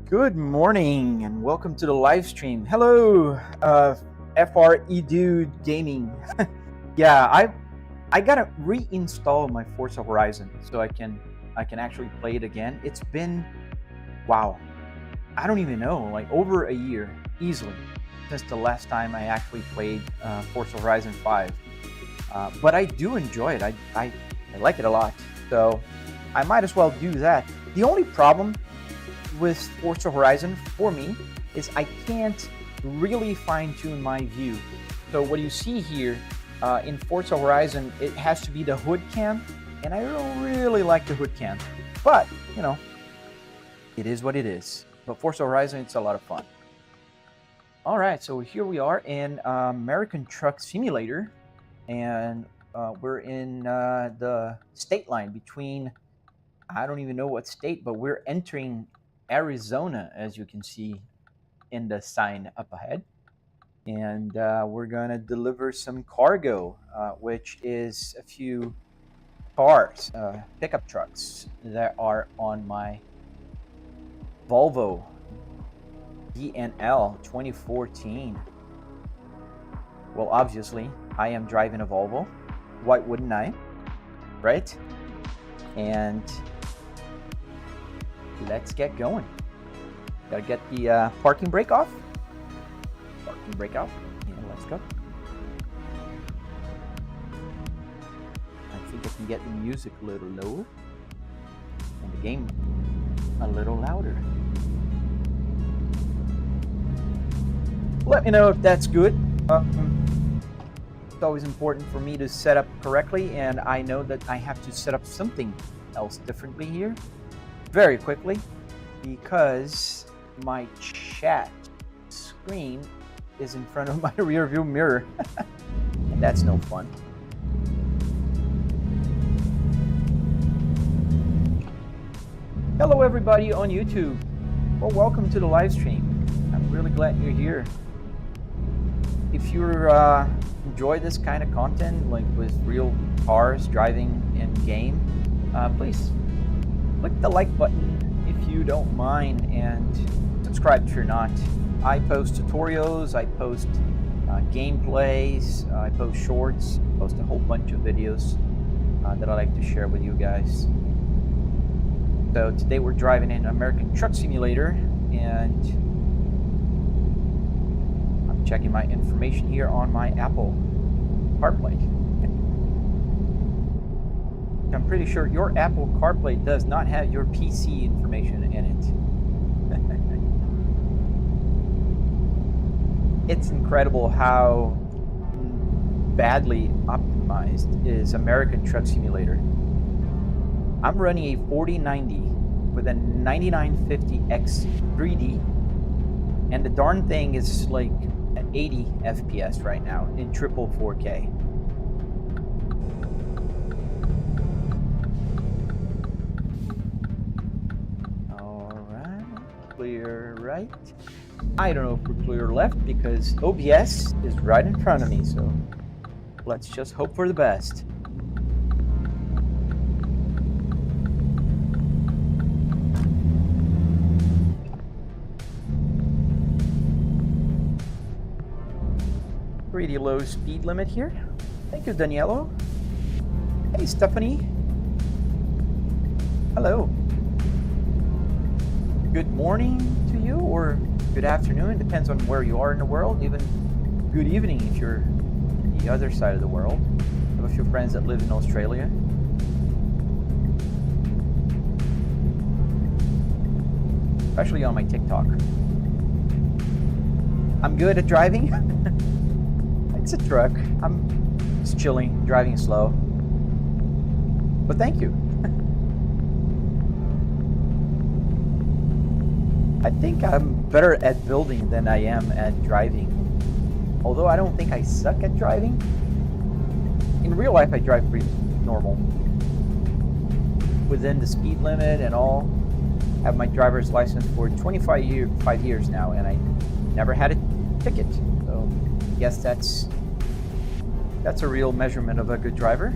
Good morning and welcome to the live stream. Hello, FRE Dude Gaming. Yeah, I gotta reinstall my Forza Horizon so I can actually play it again. It's been wow, I don't even know, like over a year easily since the last time I actually played Forza Horizon 5. But I do enjoy it. I like it a lot, so I might as well do that. The only problem with Forza Horizon for me is I can't really fine-tune my view. So what you see here in Forza Horizon, it has to be the hood cam, and I don't really like the hood cam. But, you know, it is what it is. But Forza Horizon, it's a lot of fun. All right, so here we are in American Truck Simulator, and we're in the state line between, I don't even know what state, but we're entering Arizona, as you can see in the sign up ahead. And we're going to deliver some cargo, which is a few cars, pickup trucks that are on my Volvo DNL 2014. Well, obviously, I am driving a Volvo. Why wouldn't I? Right? And let's get going. Gotta get the parking brake off. Parking brake off. And let's go. I think I can get the music a little lower and the game a little louder. Let me know if that's good. It's always important for me to set up correctly, and I know that I have to set up something else differently here very quickly because my chat screen is in front of my rear view mirror and that's no fun. Hello everybody on YouTube. Well, welcome to the live stream. I'm really glad you're here. If you're enjoy this kind of content, like with real cars driving in game, please click the like button if you don't mind, and subscribe if you're not. I post tutorials, I post gameplays, I post shorts, post a whole bunch of videos that I like to share with you guys. So today we're driving in American Truck Simulator, and I'm checking my information here on my Apple CarPlay. I'm pretty sure your Apple CarPlay does not have your PC information in it. It's incredible how badly optimized is American Truck Simulator. I'm running a 4090 with a 9950X 3D, and the darn thing is like at 80 FPS right now in triple 4K. Clear right. I don't know if we're clear left because OBS is right in front of me, so let's just hope for the best. Pretty low speed limit here. Thank you, Danielo. Hey, Stephanie. Hello. Good morning to you, or good afternoon, depends on where you are in the world. Even good evening if you're on the other side of the world. I have a few friends that live in Australia. Especially on my TikTok. I'm good at driving. It's a truck. I'm just chilling, driving slow. But thank you. I think I'm better at building than I am at driving. Although I don't think I suck at driving. In real life, I drive pretty normal. Within the speed limit and all. I have my driver's license for 5 years now, and I never had a ticket. So I guess that's a real measurement of a good driver.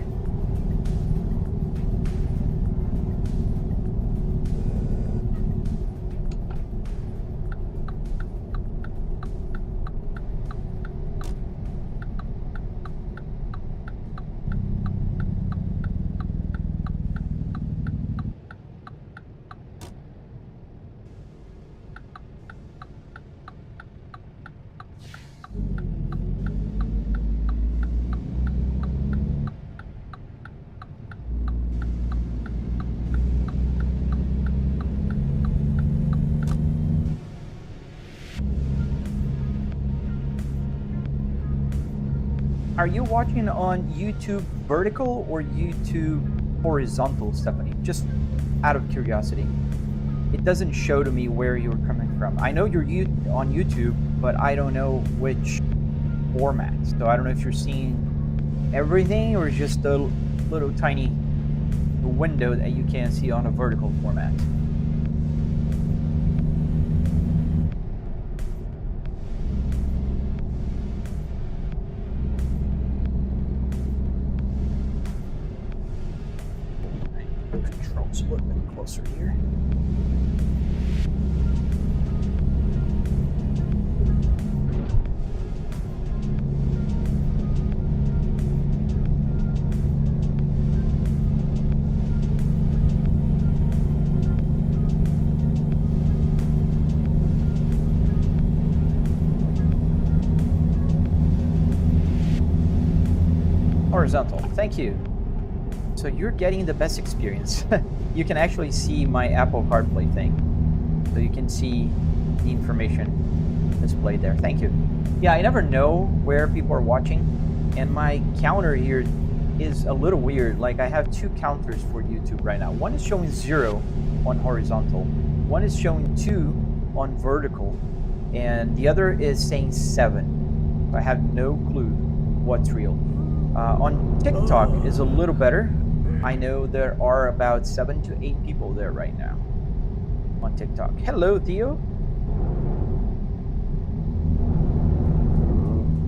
Are you watching on YouTube vertical or YouTube horizontal, Stephanie? Just out of curiosity. It doesn't show to me where you're coming from. I know you're on YouTube, but I don't know which format. So I don't know if you're seeing everything or just a little tiny window that you can't see on a vertical format. Controls a little bit closer here. Horizontal, thank you. So you're getting the best experience. You can actually see my Apple CarPlay thing. So you can see the information displayed there. Thank you. Yeah, I never know where people are watching. And my counter here is a little weird. Like I have two counters for YouTube right now. One is showing 0 on horizontal. One is showing 2 on vertical. And the other is saying 7. So I have no clue what's real. On TikTok is a little better. I know there are about 7 to 8 people there right now on TikTok. Hello, Theo.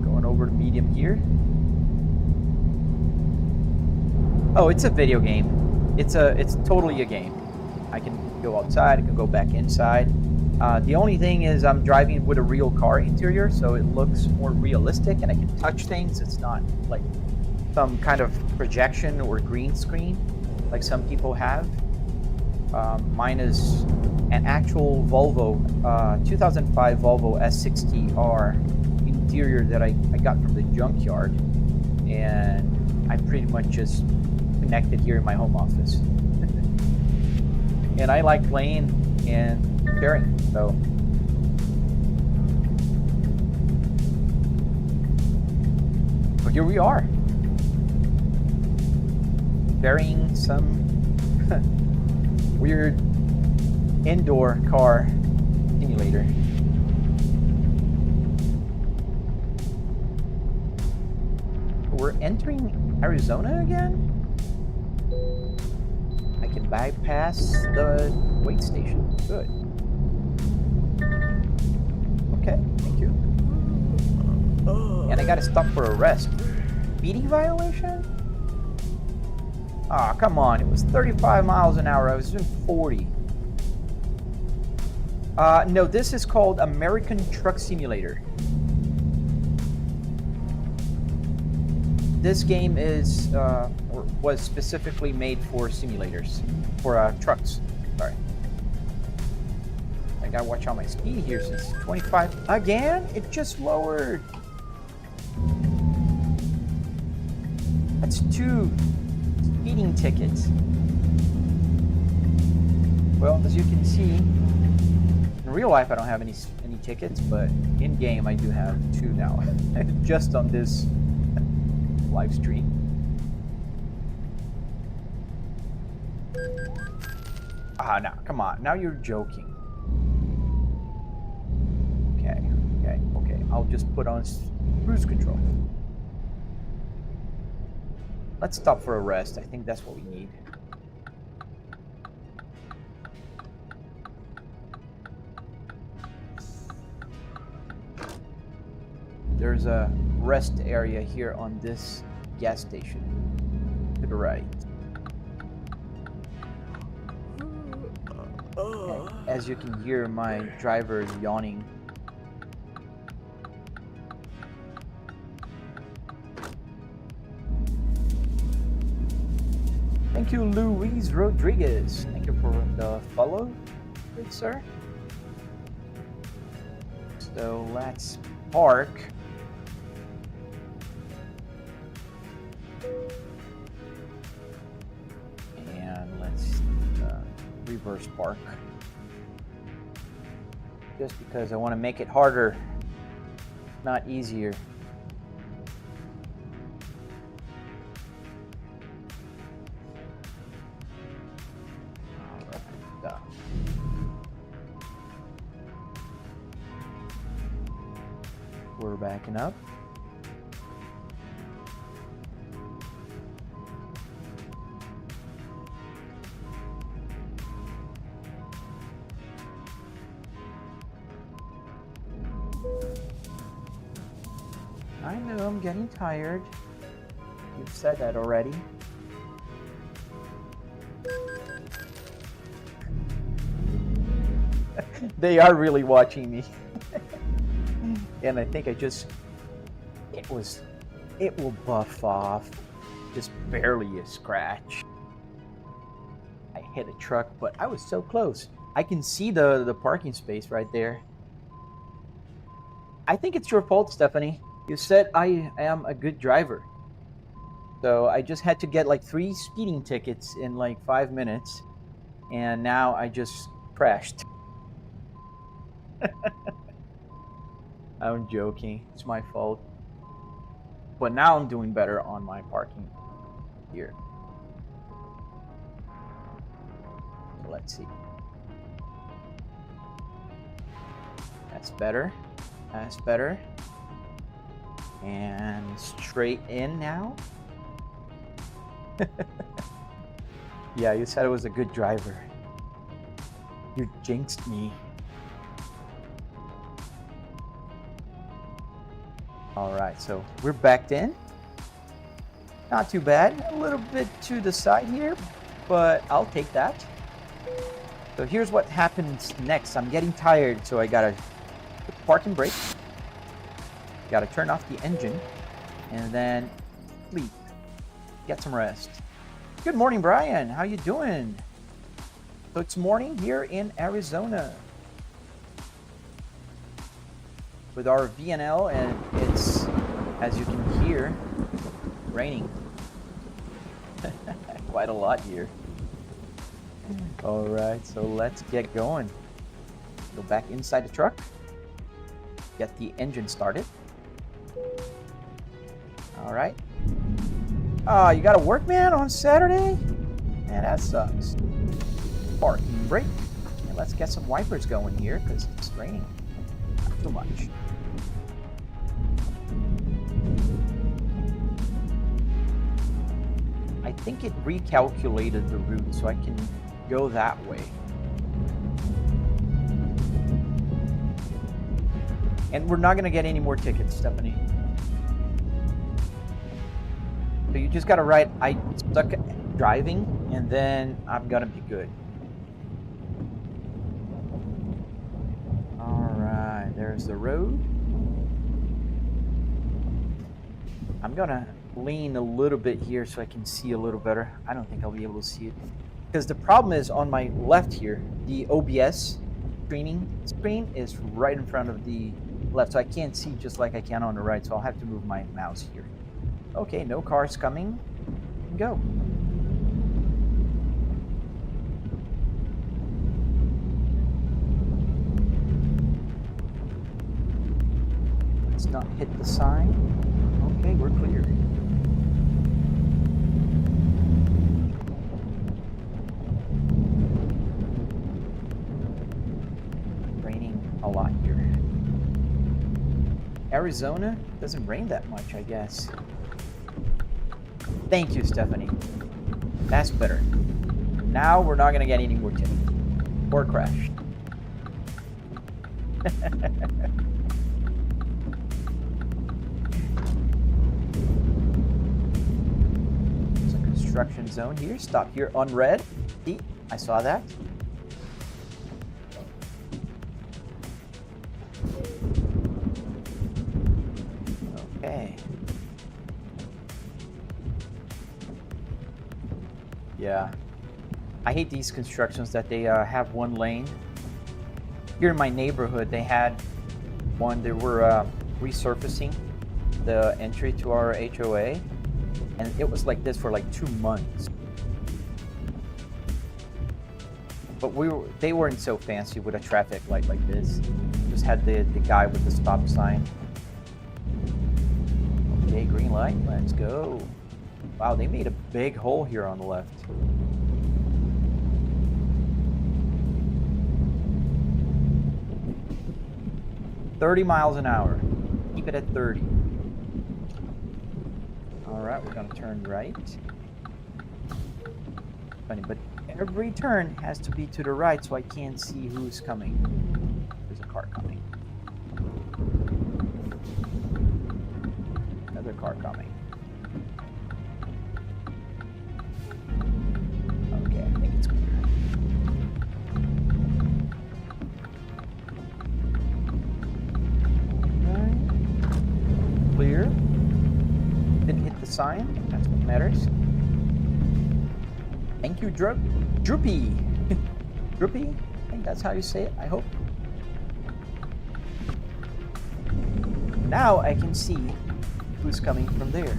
Going over to medium here. Oh, it's a video game. It's totally a game. I can go outside. I can go back inside. The only thing is I'm driving with a real car interior, so it looks more realistic, and I can touch things. It's not like some kind of projection or green screen like some people have. Mine is an actual Volvo 2005 Volvo S60R interior that I got from the junkyard, and I pretty much just connected here in my home office. And I like playing and sharing, so here we are. Burying some weird indoor car simulator. We're entering Arizona again? I can bypass the wait station. Good. Okay, thank you. And I gotta stop for a rest. Speeding violation? Ah, oh, come on. It was 35 miles an hour. I was doing 40. No, this is called American Truck Simulator. This game is was specifically made for simulators, for trucks. Sorry. I gotta watch out my speed here since 25. Again? It just lowered. That's 2 speeding tickets. Well, as you can see, in real life I don't have any tickets, but in game I do have 2 now, just on this live stream. Ah, now come on, now you're joking. Okay. I'll just put on cruise control. Let's stop for a rest. I think that's what we need. There's a rest area here on this gas station to the right. Okay. As you can hear, my driver is yawning. Thank you, Luis Rodriguez. Thank you for the follow, good sir. So let's park. And let's reverse park. Just because I want to make it harder, not easier. we're backing up. I know I'm getting tired. You've said that already. They are really watching me. And I think it will buff off. Just barely a scratch. I hit a truck, but I was so close. I can see the parking space right there. I think it's your fault, Stephanie. You said I am a good driver. So I just had to get like 3 speeding tickets in like 5 minutes. And now I just crashed. I'm joking. It's my fault. But now I'm doing better on my parking here. So let's see. That's better. That's better. And straight in now. Yeah, you said I was a good driver. You jinxed me. All right, so we're backed in. Not too bad. A little bit to the side here, but I'll take that. So here's what happens next. I'm getting tired, so I gotta park and brake. Gotta turn off the engine, and then sleep. Get some rest. Good morning, Brian. How you doing? So it's morning here in Arizona with our VNL, and it's, as you can hear, raining. Quite a lot here. All right, so let's get going. Go back inside the truck. Get the engine started. All right. Oh, you gotta work, man, on Saturday? Man, that sucks. Park and brake. And let's get some wipers going here because it's raining. Not too much. I think it recalculated the route so I can go that way. And we're not gonna get any more tickets, Stephanie. So you just gotta write, I suck at driving, and then I'm gonna be good. All right, there's the road. I'm gonna lean a little bit here so I can see a little better. I don't think I'll be able to see it. Because the problem is on my left here, the OBS screening screen is right in front of the left, so I can't see just like I can on the right, so I'll have to move my mouse here. Okay, no cars coming. Go. Let's not hit the sign. Okay, we're clear. Raining a lot here. Arizona doesn't rain that much, I guess. Thank you, Stephanie. That's better. Now we're not going to get any more tickets. Or crash. There's a construction zone here. Stop here on red. See, I saw that. Okay. Yeah, I hate these constructions that they have one lane. Here in my neighborhood, they had one. They were resurfacing the entry to our HOA, and it was like this for like 2 months. But they weren't so fancy with a traffic light like this. Just had the guy with the stop sign. Okay, green light. Let's go. Wow, they made a big hole here on the left. "30 miles an hour. Keep it at 30. All right, we're gonna turn right. Funny, but every turn has to be to the right so I can't see who's coming. There's a car coming. Another car coming. Okay, I think it's clear. Right. Clear. Didn't hit the sign. That's what matters. Thank you, Droopy. Droopy? I think that's how you say it, I hope. Now I can see who's coming from there.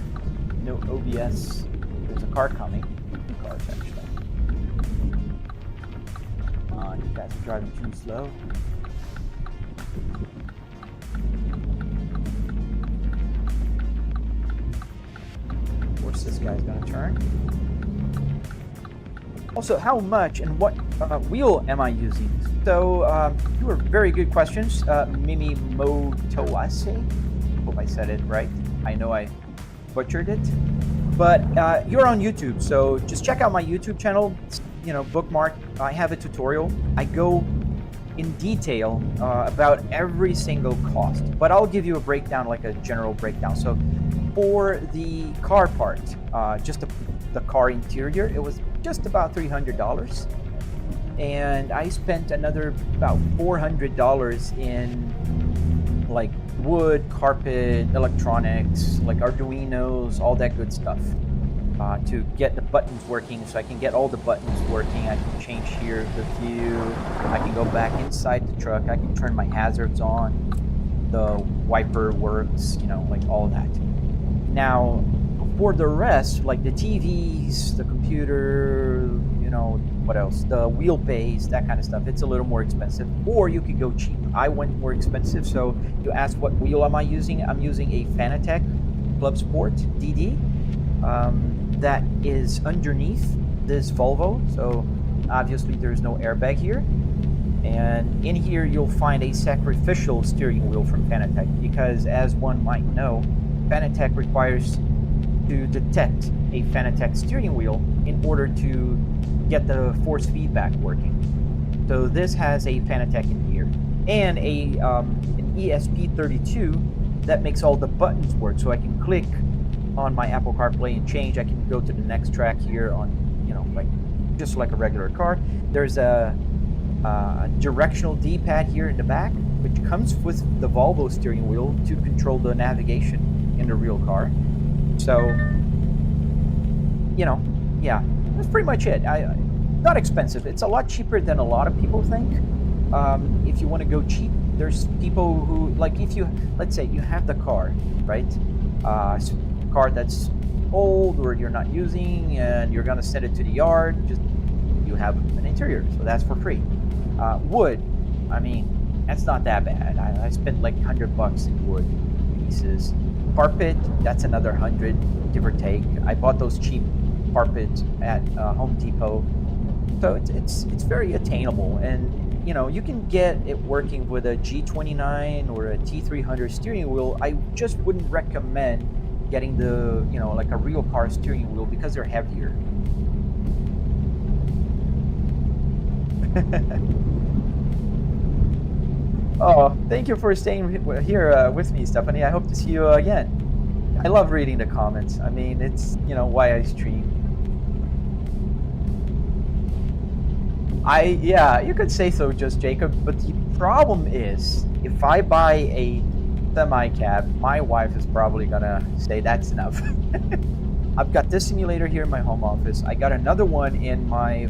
No OBS. There's a car coming. Two cars, actually. Come on, you guys are driving too slow. Of course, this guy's gonna turn. Also, how much and what wheel am I using? So, two were very good questions. Mimi Motoase. Hope I said it right. I know I butchered it. But you're on YouTube, so just check out my YouTube channel. You know, bookmark. I have a tutorial. I go in detail about every single cost. But I'll give you a breakdown, like a general breakdown. So, for the car part, just the car interior, it was just about $300, and I spent another about $400 in like wood, carpet, electronics, like Arduinos, all that good stuff, to get the buttons working. So I can get all the buttons working. I can change here the view. I can go back inside the truck. I can turn my hazards on. The wiper works, you know, like all that. Now, for the rest, like the TVs, the computer, you know, what else? The wheelbase, that kind of stuff, it's a little more expensive. Or you could go cheap. I went more expensive, so you asked what wheel am I using? I'm using a Fanatec Club Sport DD that is underneath this Volvo. So obviously there's no airbag here. And in here you'll find a sacrificial steering wheel from Fanatec, because as one might know, Fanatec requires to detect a Fanatec steering wheel in order to get the force feedback working. So this has a Fanatec in here, and an ESP32 that makes all the buttons work. So I can click on my Apple CarPlay and change. I can go to the next track here on, you know, like just like a regular car. There's a directional D-pad here in the back, which comes with the Volvo steering wheel to control the navigation in the real car. So, you know, yeah, that's pretty much it. Not expensive. It's a lot cheaper than a lot of people think. If you want to go cheap, there's people who, like, if you, let's say you have the car, right? Car that's old or you're not using, and you're gonna send it to the yard, just you have an interior, so that's for free. Wood, I mean, that's not that bad. I spent like $100 in wood pieces. Carpet, that's another 100, give or take. I bought those cheap carpets at Home Depot, so it's very attainable, and you know, you can get it working with a G29 or a T300 steering wheel. I just wouldn't recommend getting the, you know, like a real car steering wheel, because they're heavier. Oh, thank you for staying here with me, Stephanie. I hope to see you again. I love reading the comments. I mean, it's, you know, why I stream. Yeah, you could say so, just Jacob, but the problem is, if I buy a semi-cab, my wife is probably gonna say that's enough. I've got this simulator here in my home office. I got another one in my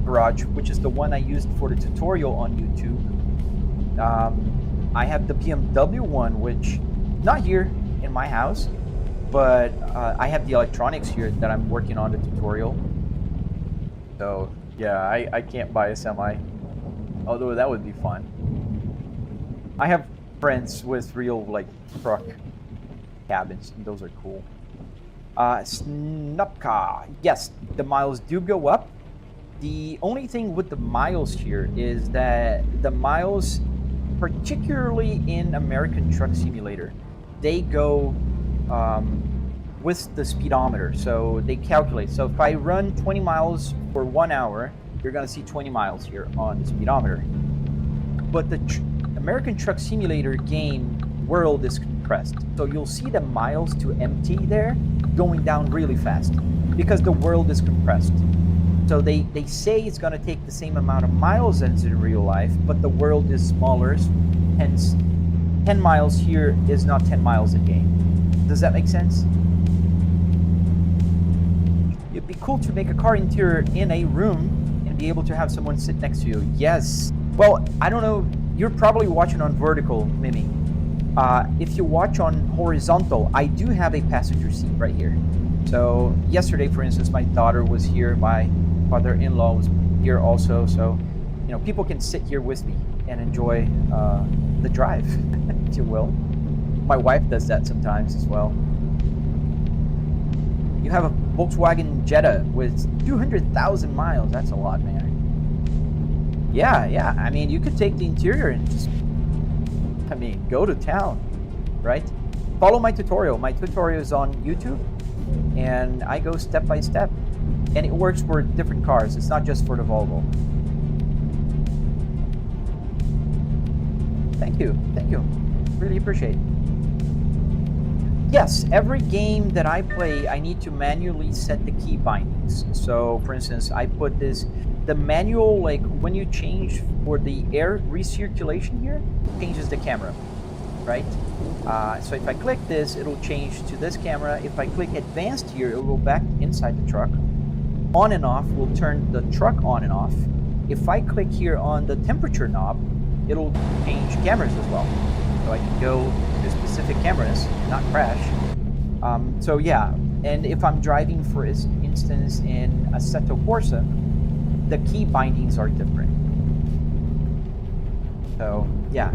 garage, which is the one I used for the tutorial on YouTube. I have the BMW one, which not here in my house, but I have the electronics here that I'm working on the tutorial. So yeah, I can't buy a semi, although that would be fun. I have friends with real, like, truck cabins, and those are cool. Snupka, yes, the miles do go up. The only thing with the miles here is that the miles, particularly in American Truck Simulator, they go with the speedometer. So they calculate. So if I run 20 miles for 1 hour, you're going to see 20 miles here on the speedometer. But the American Truck Simulator game world is compressed. So you'll see the miles to empty there going down really fast because the world is compressed. So they say it's going to take the same amount of miles as in real life, but the world is smaller. Hence, 10 miles here is not 10 miles in game. Does that make sense? It'd be cool to make a car interior in a room and be able to have someone sit next to you. Yes. Well, I don't know. You're probably watching on vertical, Mimi. If you watch on horizontal, I do have a passenger seat right here. So yesterday, for instance, my daughter was here. My father-in-law was here also. So, you know, people can sit here with me and enjoy the drive, if you will. My wife does that sometimes as well. You have a Volkswagen Jetta with 200,000 miles. That's a lot, man. Yeah. I mean, you could take the interior and just, go to town, right? Follow my tutorial. My tutorial is on YouTube, and I go step by step. And it works for different cars. It's not just for the Volvo. Thank you. Really appreciate it. Yes, every game that I play, I need to manually set the key bindings. So, for instance, I put the manual, like when you change for the air recirculation here, changes the camera, right? So if I click this, it'll change to this camera. If I click advanced here, it will go back inside the truck. On and off will turn the truck on and off. If I click here on the temperature knob, it'll change cameras as well. So I can go to specific cameras, not crash. So yeah, and if I'm driving, for instance, in Assetto Corsa, the key bindings are different. So yeah.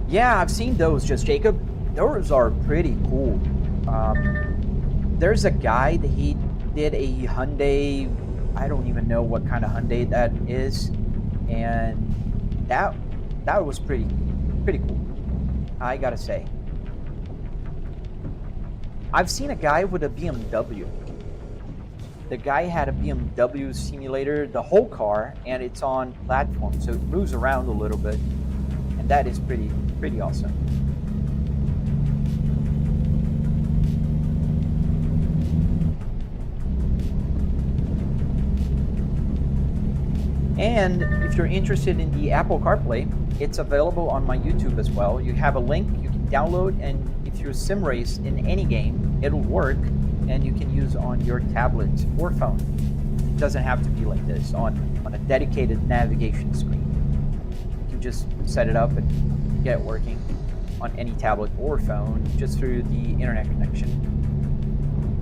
Yeah, I've seen those, Just Jacob. Those are pretty cool. There's a guy that he did a Hyundai, I don't even know what kind of Hyundai that is, and that was pretty cool, I gotta say. I've seen a guy with a BMW. The guy had a BMW simulator, the whole car, and it's on platform, so it moves around a little bit, and that is pretty awesome. And if you're interested in the Apple CarPlay, it's available on my YouTube as well. You have a link you can download, and if you sim race in any game, it'll work, and you can use on your tablet or phone. It doesn't have to be like this on a dedicated navigation screen. You can just set it up and get it working on any tablet or phone just through the internet connection.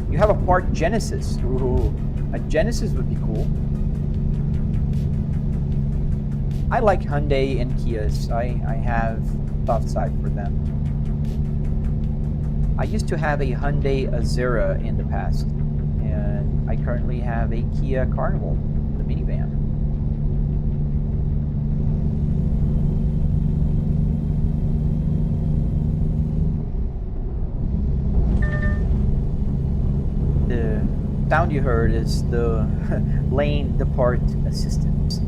You have a parked Genesis. Ooh, a Genesis would be cool. I like Hyundai and Kias. I have soft side for them. I used to have a Hyundai Azera in the past, and I currently have a Kia Carnival, the minivan. The sound you heard is the lane depart assistance.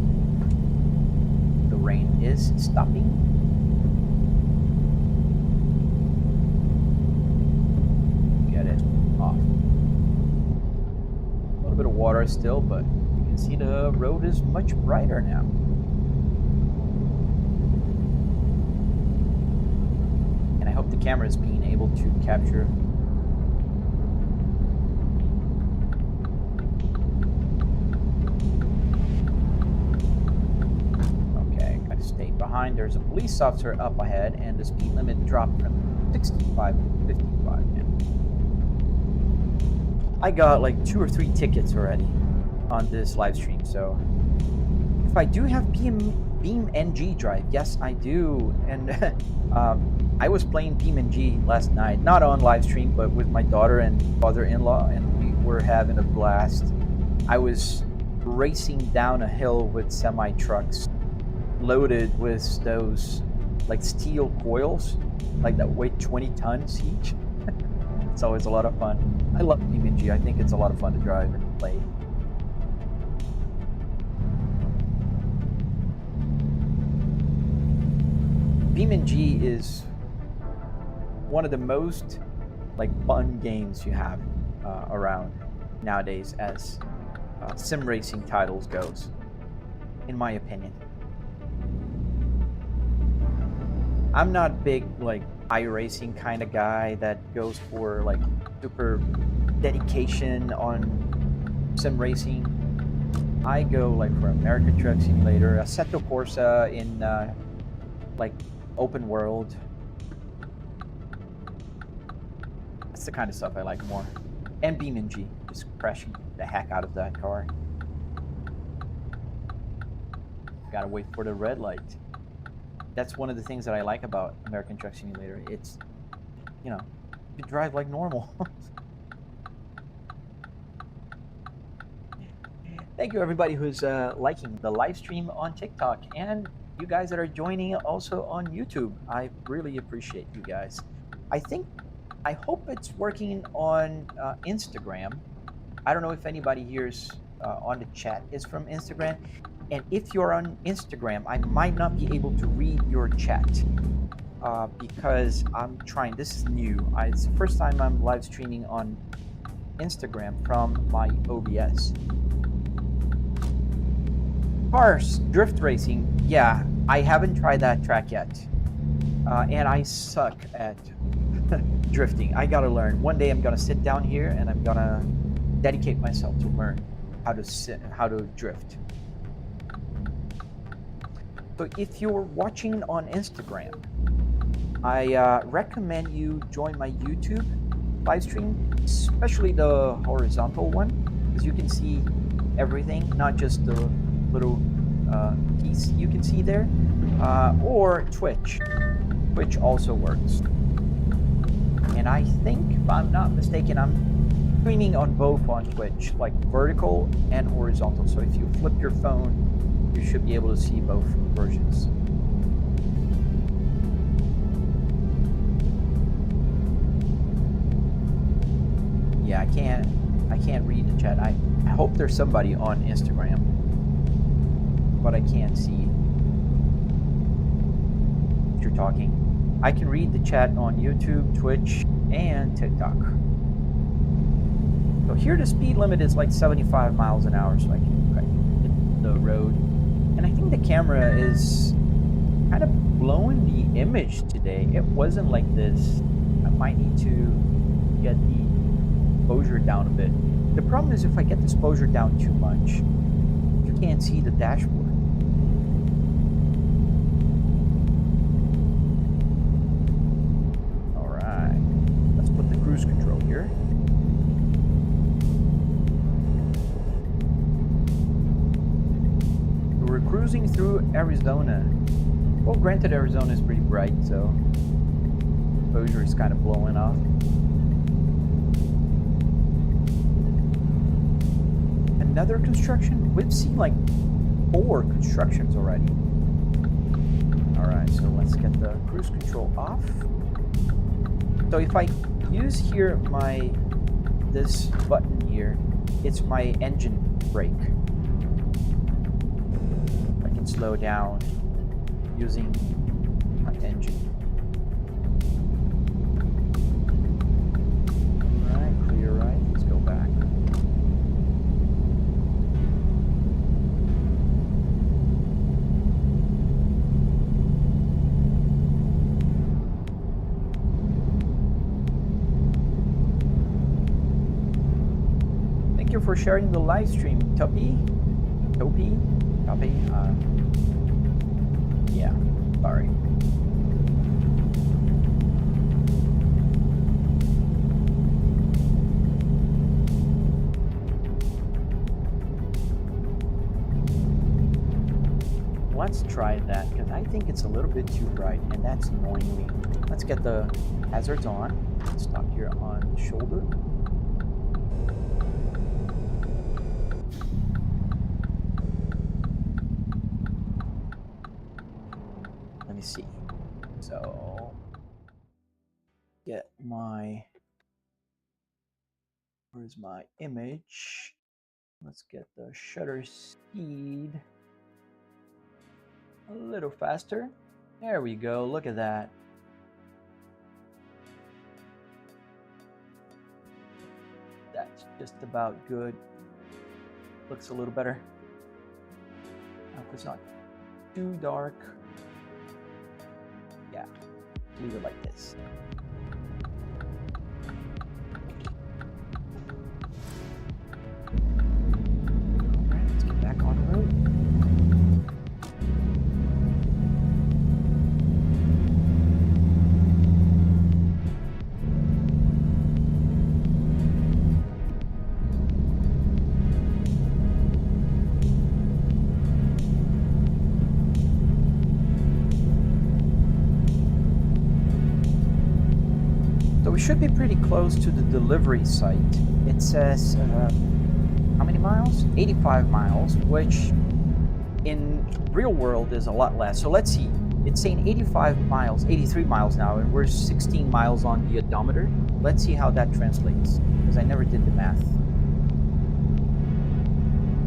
Rain is stopping. Get it off. A little bit of water still, but you can see the road is much brighter now. And I hope the camera is being able to capture. Behind, there's a police officer up ahead, and the speed limit dropped from 65 to 55 now. I got like 2 or 3 tickets already on this live stream, so if I do have Beam NG drive, yes I do, and I was playing Beam NG last night, not on live stream, but with my daughter and father-in-law, and we were having a blast. I was racing down a hill with semi trucks, loaded with those like steel coils, like that weigh 20 tons each. It's always a lot of fun. I love BeamNG. I think it's a lot of fun to drive and play. BeamNG is one of the most like fun games you have around nowadays as sim racing titles goes, in my opinion. I'm not big like iRacing kind of guy that goes for like super dedication on sim racing. I go like for American Truck Simulator, Assetto Corsa in like open world. That's the kind of stuff I like more. And BeamNG, just crashing the heck out of that car. Gotta wait for the red light. That's one of the things that I like about American Truck Simulator. It's, you know, you drive like normal. Thank you everybody who's liking the live stream on TikTok, and you guys that are joining also on YouTube. I really appreciate you guys. I hope it's working on Instagram. I don't know if anybody here's on the chat is from Instagram. And if you're on Instagram, I might not be able to read your chat because I'm trying. This is new. It's the first time I'm live streaming on Instagram from my OBS. Cars, drift racing. Yeah, I haven't tried that track yet. And I suck at drifting. I gotta learn. One day I'm gonna sit down here and I'm gonna dedicate myself to learn how to drift. So if you're watching on Instagram, I recommend you join my YouTube live stream, especially the horizontal one, because you can see everything, not just the little piece you can see there, or Twitch. Twitch also works. And I think, if I'm not mistaken, I'm streaming on both on Twitch, like vertical and horizontal. So if you flip your phone, you should be able to see both versions. Yeah, I can't read the chat. I hope there's somebody on Instagram, but I can't see if you're talking. I can read the chat on YouTube, Twitch, and TikTok. So here the speed limit is like 75 miles an hour, so I can hit the road. And I think the camera is kind of blowing the image today. It wasn't like this. I might need to get the exposure down a bit. The problem is if I get the exposure down too much, you can't see the dashboard. All right, let's put the cruise control here. We're cruising through Arizona. Well, granted, Arizona is pretty bright, so exposure is kind of blowing off. Another construction? We've seen like 4 constructions already. All right, so let's get the cruise control off. So if I use here this button here, it's my engine brake. Slow down using my engine. All right, clear right. Let's go back. Thank you for sharing the live stream, Toppy. Yeah, sorry. Let's try that, because I think it's a little bit too bright, and that's annoying me. Let's get the hazards on. Stop here on shoulder. me see. So get my, where's my image? Let's get the shutter speed a little faster. There we go, look at that. That's just about good. Looks a little better. Now if it's not too dark. Yeah, leave it like this. Alright, let's get back on the road. We should be pretty close to the delivery site. It says how many miles? 85 miles, which in real world is a lot less. So let's see. It's saying 85 miles, 83 miles now, and we're 16 miles on the odometer. Let's see how that translates, because I never did the math.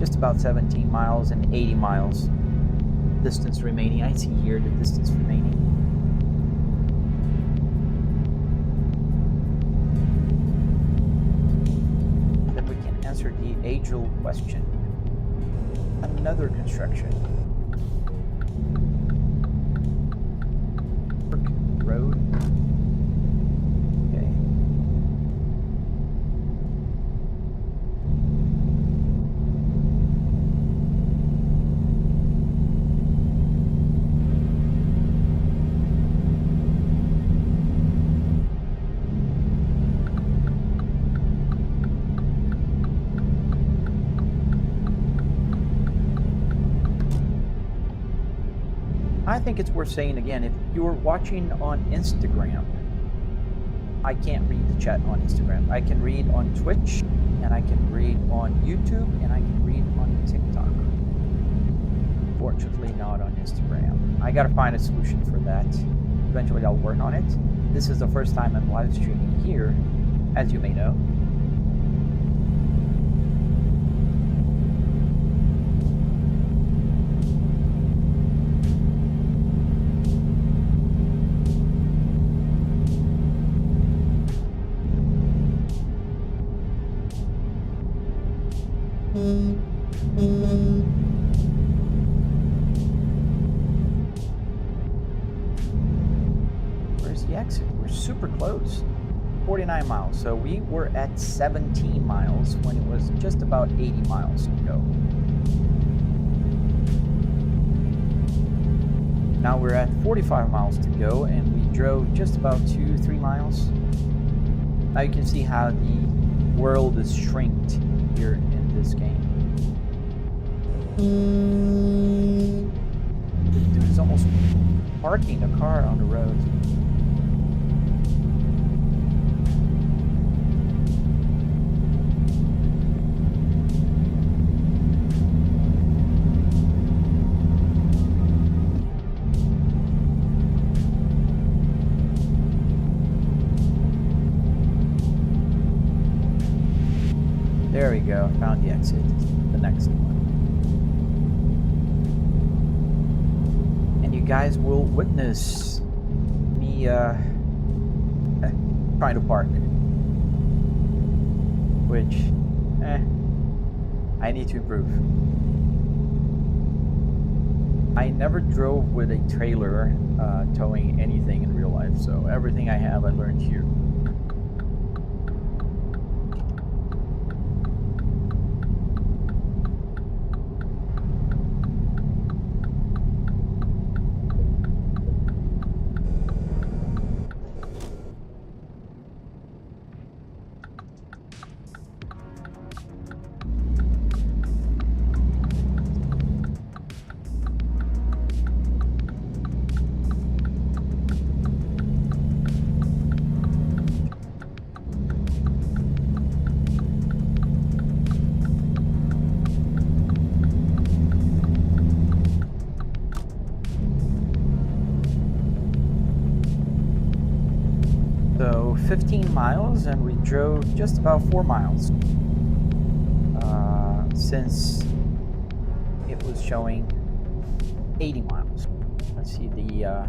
Just about 17 miles and 80 miles distance remaining. I see here the distance remaining. Answer the age-old question. Another construction. Road. Okay. I think it's worth saying again, if you're watching on Instagram, I can't read the chat on Instagram. I can read on Twitch, and I can read on YouTube, and I can read on TikTok. Fortunately, not on Instagram. I gotta find a solution for that. Eventually, I'll work on it. This is the first time I'm live streaming here, as you may know. Where's the exit? We're super close. 49 miles. So we were at 17 miles when it was just about 80 miles to go. Now we're at 45 miles to go, and we drove just about 2-3 miles. Now you can see how the world is shrinked here in this game. Dude is almost parking a car on the road. There we go, found the exit, the next one. And you guys will witness me trying to park. Which, I need to improve. I never drove with a trailer towing anything in real life, so everything I have I learned here. So 15 miles, and we drove just about 4 miles. Since it was showing 80 miles. Let's see the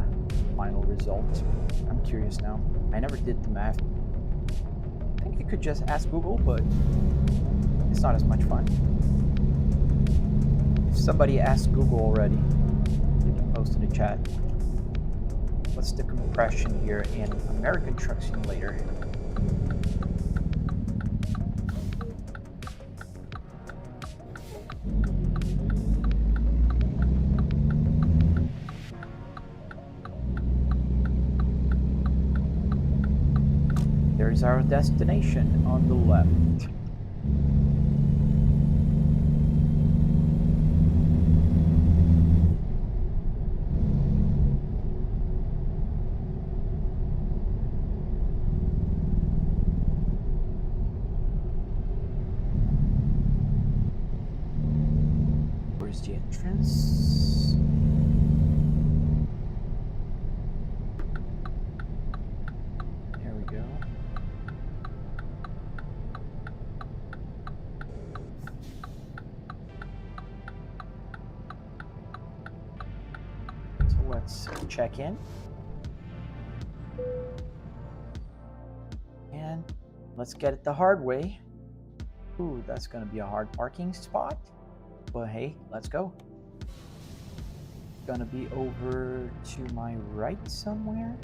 final result. I'm curious now. I never did the math. I think you could just ask Google, but it's not as much fun. If somebody asked Google already, you can post in the chat. What's the compression here in American Truck Simulator? There's our destination on the left. Where's the entrance? There we go. So let's check in. And let's get it the hard way. Ooh, that's gonna be a hard parking spot. But hey, let's go. Gonna be over to my right somewhere.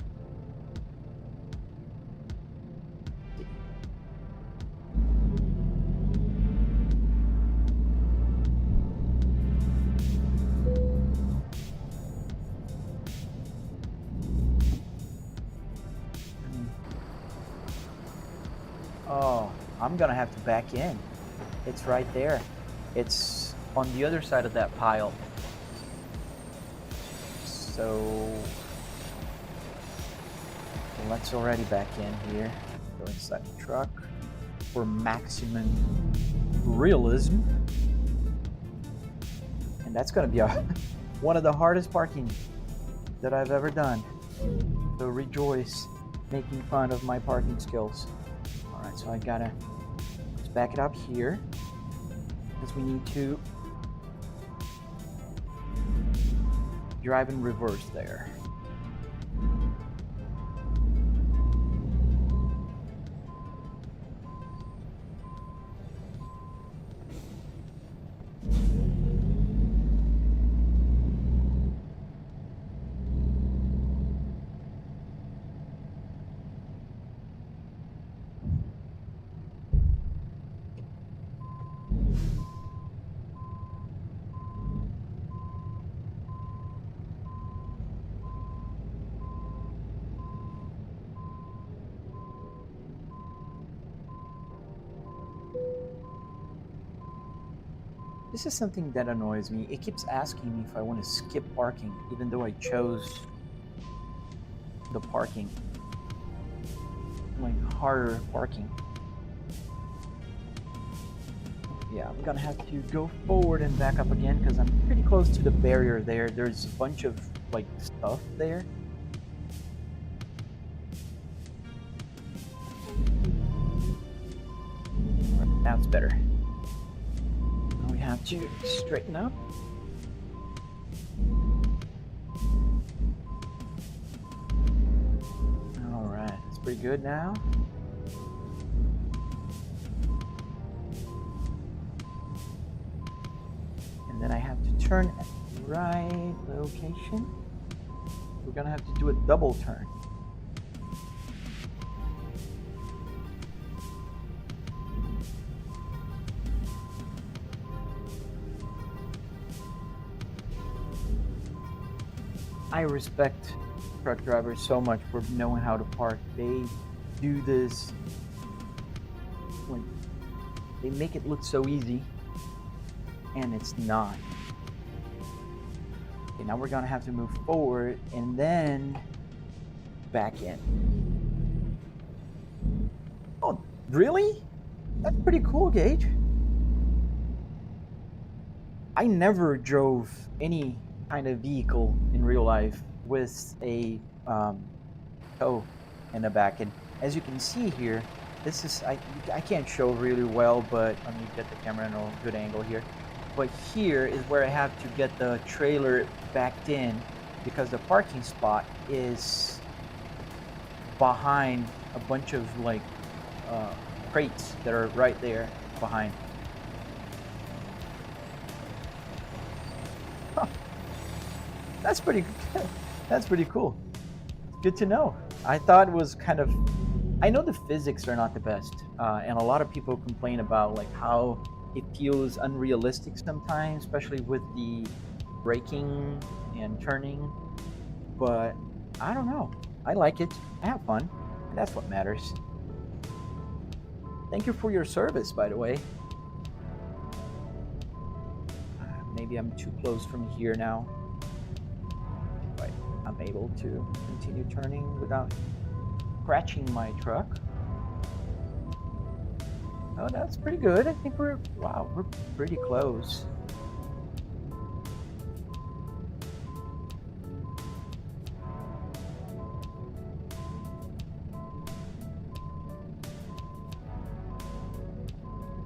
Oh, I'm gonna have to back in. It's right there. It's on the other side of that pile. So let's already back in here. Go inside the truck for maximum realism. And that's gonna be one of the hardest parking that I've ever done. So rejoice making fun of my parking skills. All right, so I gotta just back it up here because we need to drive in reverse there. This is something that annoys me. It keeps asking me if I want to skip parking, even though I chose the parking, like harder parking. Yeah, I'm gonna have to go forward and back up again because I'm pretty close to the barrier there. There's a bunch of like stuff there. Right, now it's better. We have to straighten up. All right, that's pretty good now. And then I have to turn at the right location. We're gonna have to do a double turn. I respect truck drivers so much for knowing how to park. They do this, like, they make it look so easy, and it's not. Okay, now we're gonna have to move forward and then back in. Oh, really? That's pretty cool, Gage. I never drove any kind of vehicle in real life with a tow in the back end. as you can see here, this is, I can't show really well, but let me get the camera in a good angle here. But here is where I have to get the trailer backed in, because the parking spot is behind a bunch of like crates that are right there behind. Huh. That's pretty good. That's pretty cool. Good to know. I thought it was kind of, I know the physics are not the best, and a lot of people complain about like how it feels unrealistic sometimes, especially with the braking and turning. But I don't know. I like it. I have fun, and that's what matters. Thank you for your service, by the way. Maybe I'm too close from here now. But I'm able to continue turning without scratching my truck. Oh, that's pretty good. I think we're pretty close.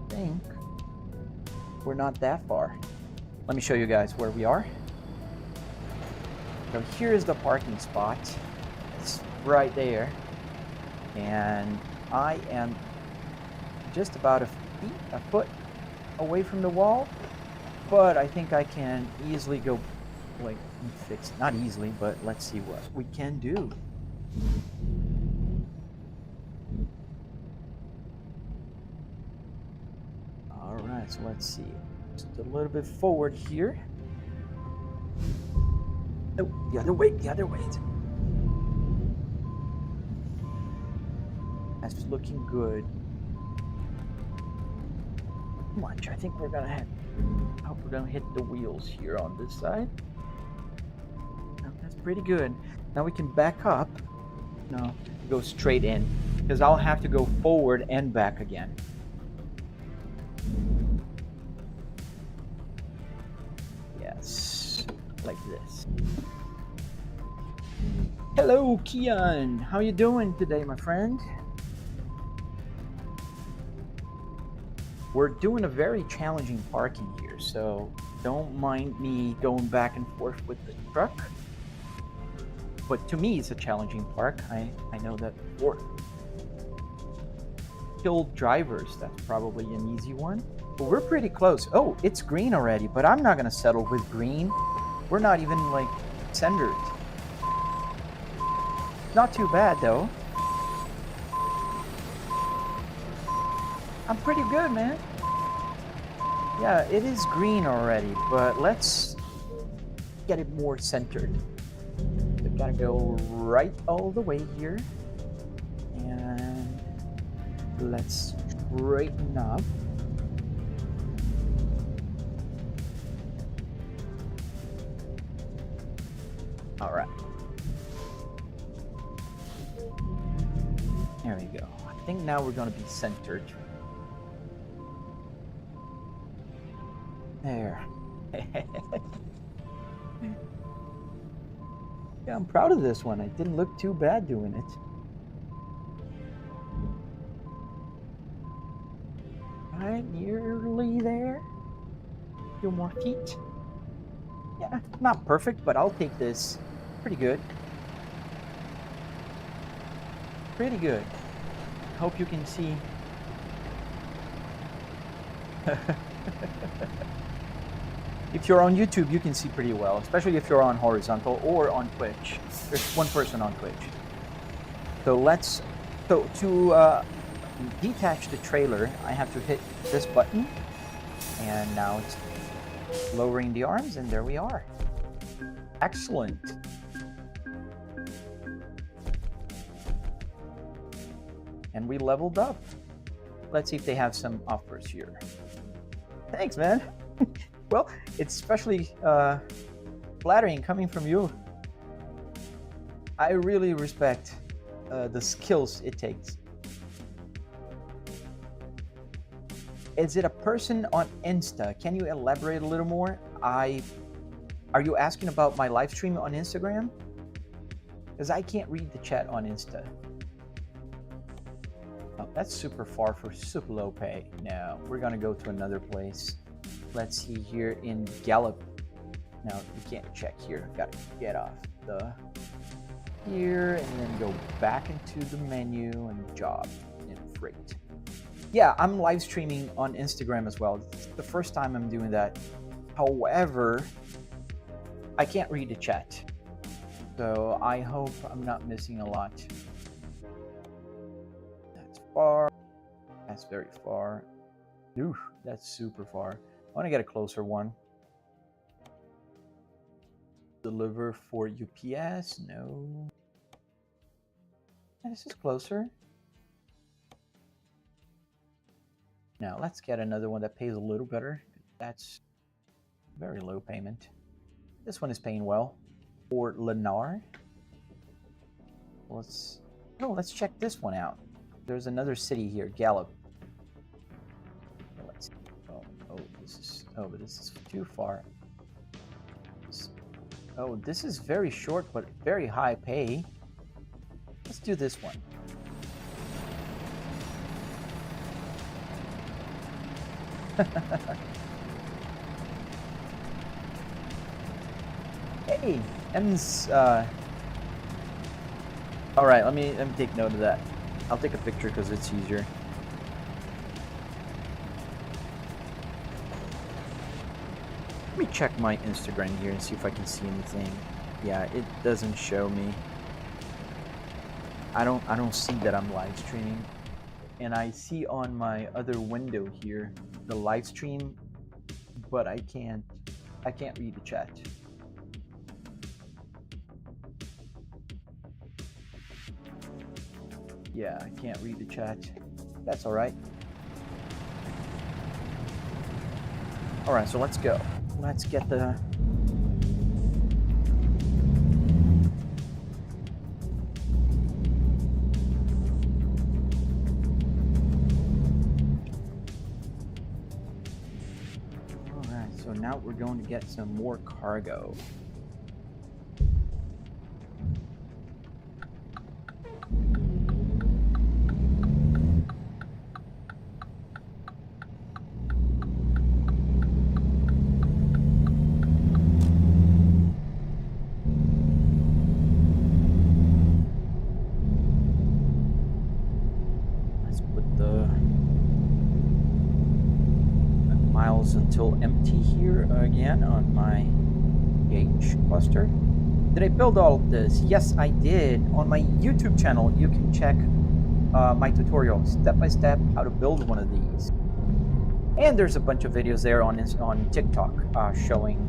I think we're not that far. Let me show you guys where we are. So here is the parking spot. It's right there. And I am just about a foot away from the wall, but I think I can easily go, like, fix, not easily, but let's see what we can do. All right, so let's see. Just a little bit forward here. No, the other way, the other way. That's looking good. Much. I think we're gonna hit. I hope we're gonna hit the wheels here on this side. No, that's pretty good. Now we can back up. No, go straight in, because I'll have to go forward and back again. Yes, like this. Hello, Kian. How you doing today, my friend? We're doing a very challenging parking here, so don't mind me going back and forth with the truck. But to me, it's a challenging park. I know that for skilled drivers, that's probably an easy one. But we're pretty close. Oh, it's green already, but I'm not gonna settle with green. We're not even like centered. Not too bad though. I'm pretty good, man. Yeah, it is green already, but let's get it more centered. We gotta go right all the way here. And let's straighten up. All right. There we go. I think now we're gonna be centered. There. Yeah, I'm proud of this one. I didn't look too bad doing it. Right, nearly there. A few more feet. Yeah, not perfect, but I'll take this. Pretty good. Pretty good. Hope you can see. If you're on YouTube, you can see pretty well, especially if you're on horizontal or on Twitch. There's one person on Twitch. So to detach the trailer, I have to hit this button, and now it's lowering the arms, and there we are. Excellent. And we leveled up. Let's see if they have some offers here. Thanks, man. Well, it's especially flattering coming from you. I really respect the skills it takes. Is it a person on Insta? Can you elaborate a little more? Are you asking about my live stream on Instagram? Because I can't read the chat on Insta. That's super far for super low pay. No, we're gonna go to another place. Let's see here in Gallup. Now you can't check here. Gotta get off the here and then go back into the menu and job and freight. Yeah, I'm live streaming on Instagram as well. It's the first time I'm doing that. However, I can't read the chat. So I hope I'm not missing a lot. That's far. That's very far. Ooh, that's super far. I want to get a closer one. Deliver for UPS? No. This is closer. Now let's get another one that pays a little better. That's very low payment. This one is paying well. For Lennar. Let's check this one out. There's another city here, Gallup. Let's see. But this is too far. Oh, this is very short but very high pay. Let's do this one. Hey, M's. All right, let me take note of that. I'll take a picture because it's easier. Let me check my Instagram here and see if I can see anything. Yeah, it doesn't show me. I don't see that I'm live streaming. And I see on my other window here the live stream, but I can't read the chat. Yeah, I can't read the chat. That's all right. All right, so let's go. Let's get the... All right, so now we're going to get some more cargo. Until empty here again on my gauge cluster. Did I build all of this? Yes, I did. On my YouTube channel, you can check my tutorial step by step how to build one of these. And there's a bunch of videos there on TikTok showing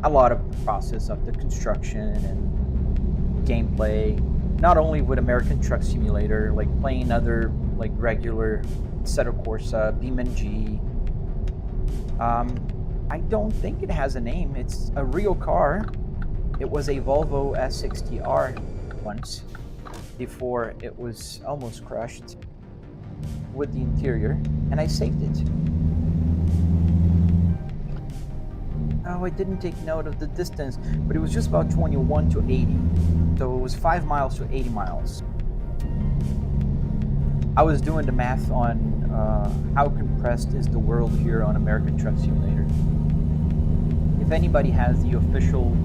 a lot of the process of the construction and gameplay. Not only with American Truck Simulator, like playing other like regular Assetto Corsa, BeamNG. I don't think it has a name. It's a real car. It was a Volvo S60R once, before it was almost crushed with the interior, and I saved it. Oh, I didn't take note of the distance, but it was just about 21 to 80. So it was 5 miles to 80 miles. I was doing the math on how compressed is the world here on American Truck Simulator. If anybody has the official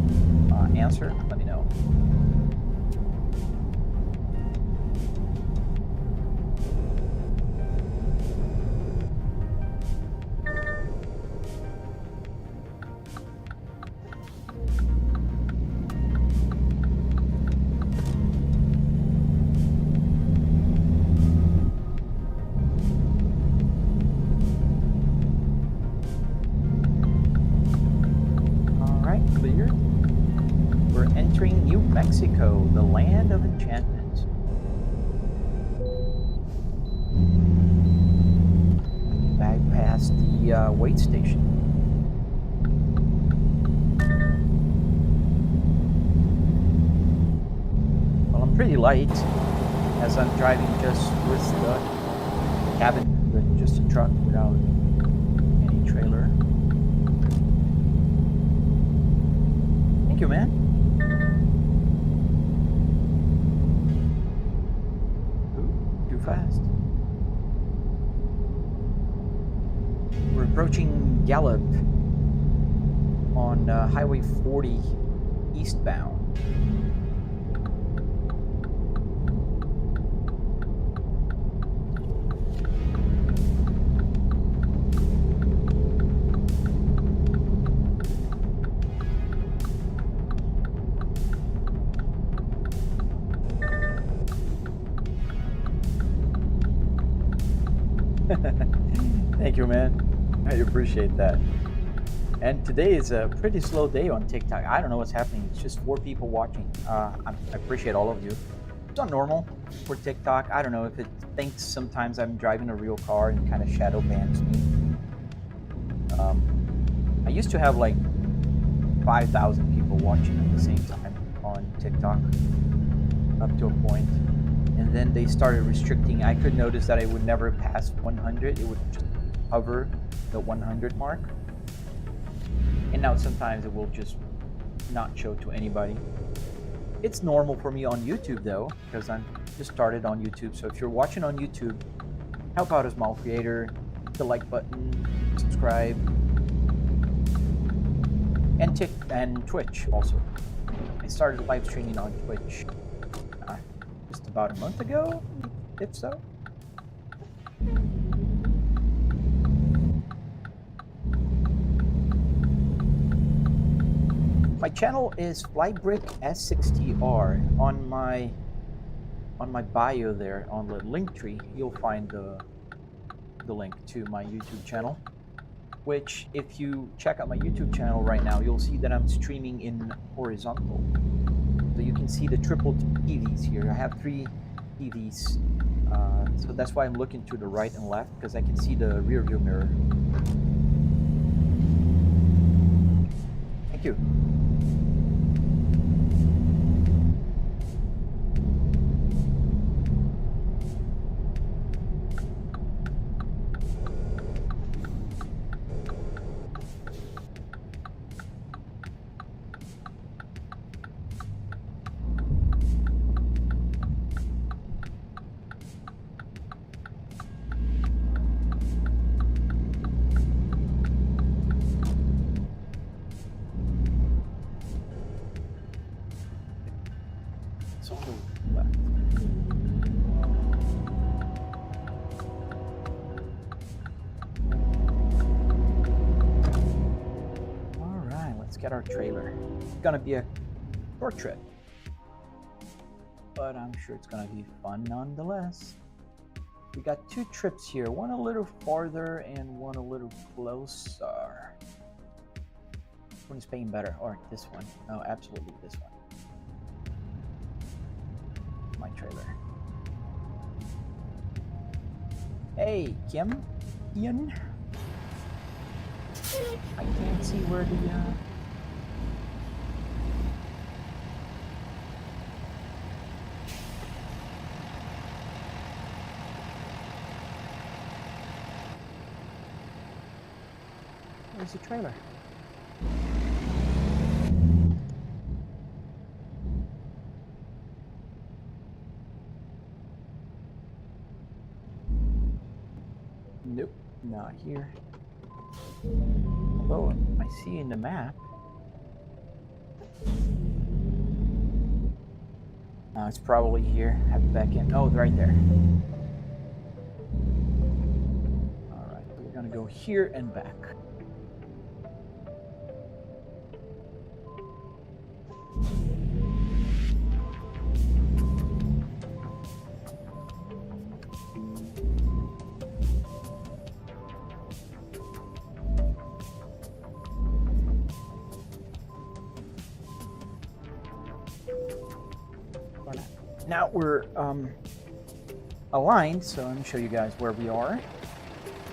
answer, let me know. Mexico, the land of enchantment. Back past the wait station. Well, I'm pretty light as I'm driving just with the cabin, with just a truck without any trailer. Thank you, man. fast. We're approaching Gallup on Highway 40 eastbound. Thank you, man. I appreciate that. And today is a pretty slow day on TikTok. I don't know what's happening. It's just 4 people watching. I appreciate all of you. It's not normal for TikTok. I don't know if it thinks sometimes I'm driving a real car and kind of shadow bans me. I used to have like 5,000 people watching at the same time on TikTok up to a point. And then they started restricting. I could notice that I would never pass 100. It would just hover the 100 mark. And now sometimes it will just not show to anybody. It's normal for me on YouTube though, because I'm just started on YouTube. So if you're watching on YouTube, help out a small creator, hit the like button, subscribe, and Twitch also. I started live streaming on Twitch just about a month ago, if so. My channel is Flybrick S60R. On my bio there, on the link tree, you'll find the link to my YouTube channel. Which, if you check out my YouTube channel right now, you'll see that I'm streaming in horizontal. So you can see the triple TVs here. I have 3 TVs. So that's why I'm looking to the right and left, because I can see the rear view mirror. Thank you. Get our trailer. It's gonna be a short trip, but I'm sure it's gonna be fun nonetheless. We got 2 trips here, one a little farther and one a little closer. Which one is paying better? Or this one? No, absolutely this one. My trailer. Hey, Ian? I can't see where the where's the trailer? Nope, not here. Although I see in the map. It's probably here. Have it back in. Oh, right there. Alright, so we're gonna go here and back. Now we're aligned, so let me show you guys where we are.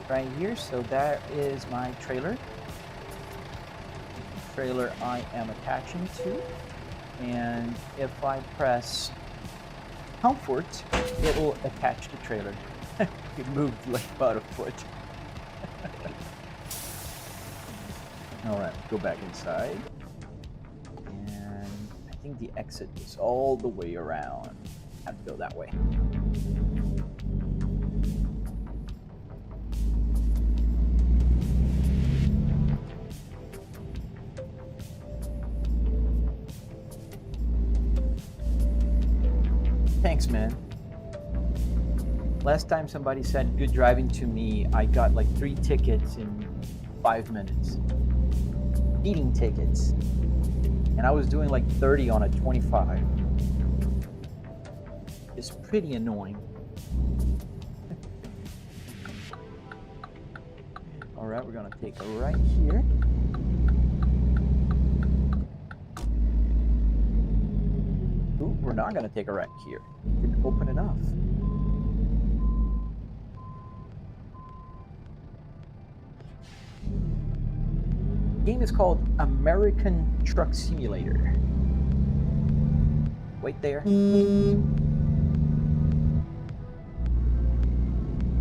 Right here, so that is my trailer. Trailer I am attaching to, and if I press comfort, it will attach the trailer. It moved like about a foot. Alright, go back inside. I think the exit is all the way around. Have to go that way. Thanks, man. Last time somebody said good driving to me, I got like 3 tickets in 5 minutes. Speeding tickets. And I was doing like 30 on a 25. It's pretty annoying. All right, we're gonna take a right here. Ooh, we're not gonna take a right here. Didn't open enough. The game is called American Truck Simulator. Wait there.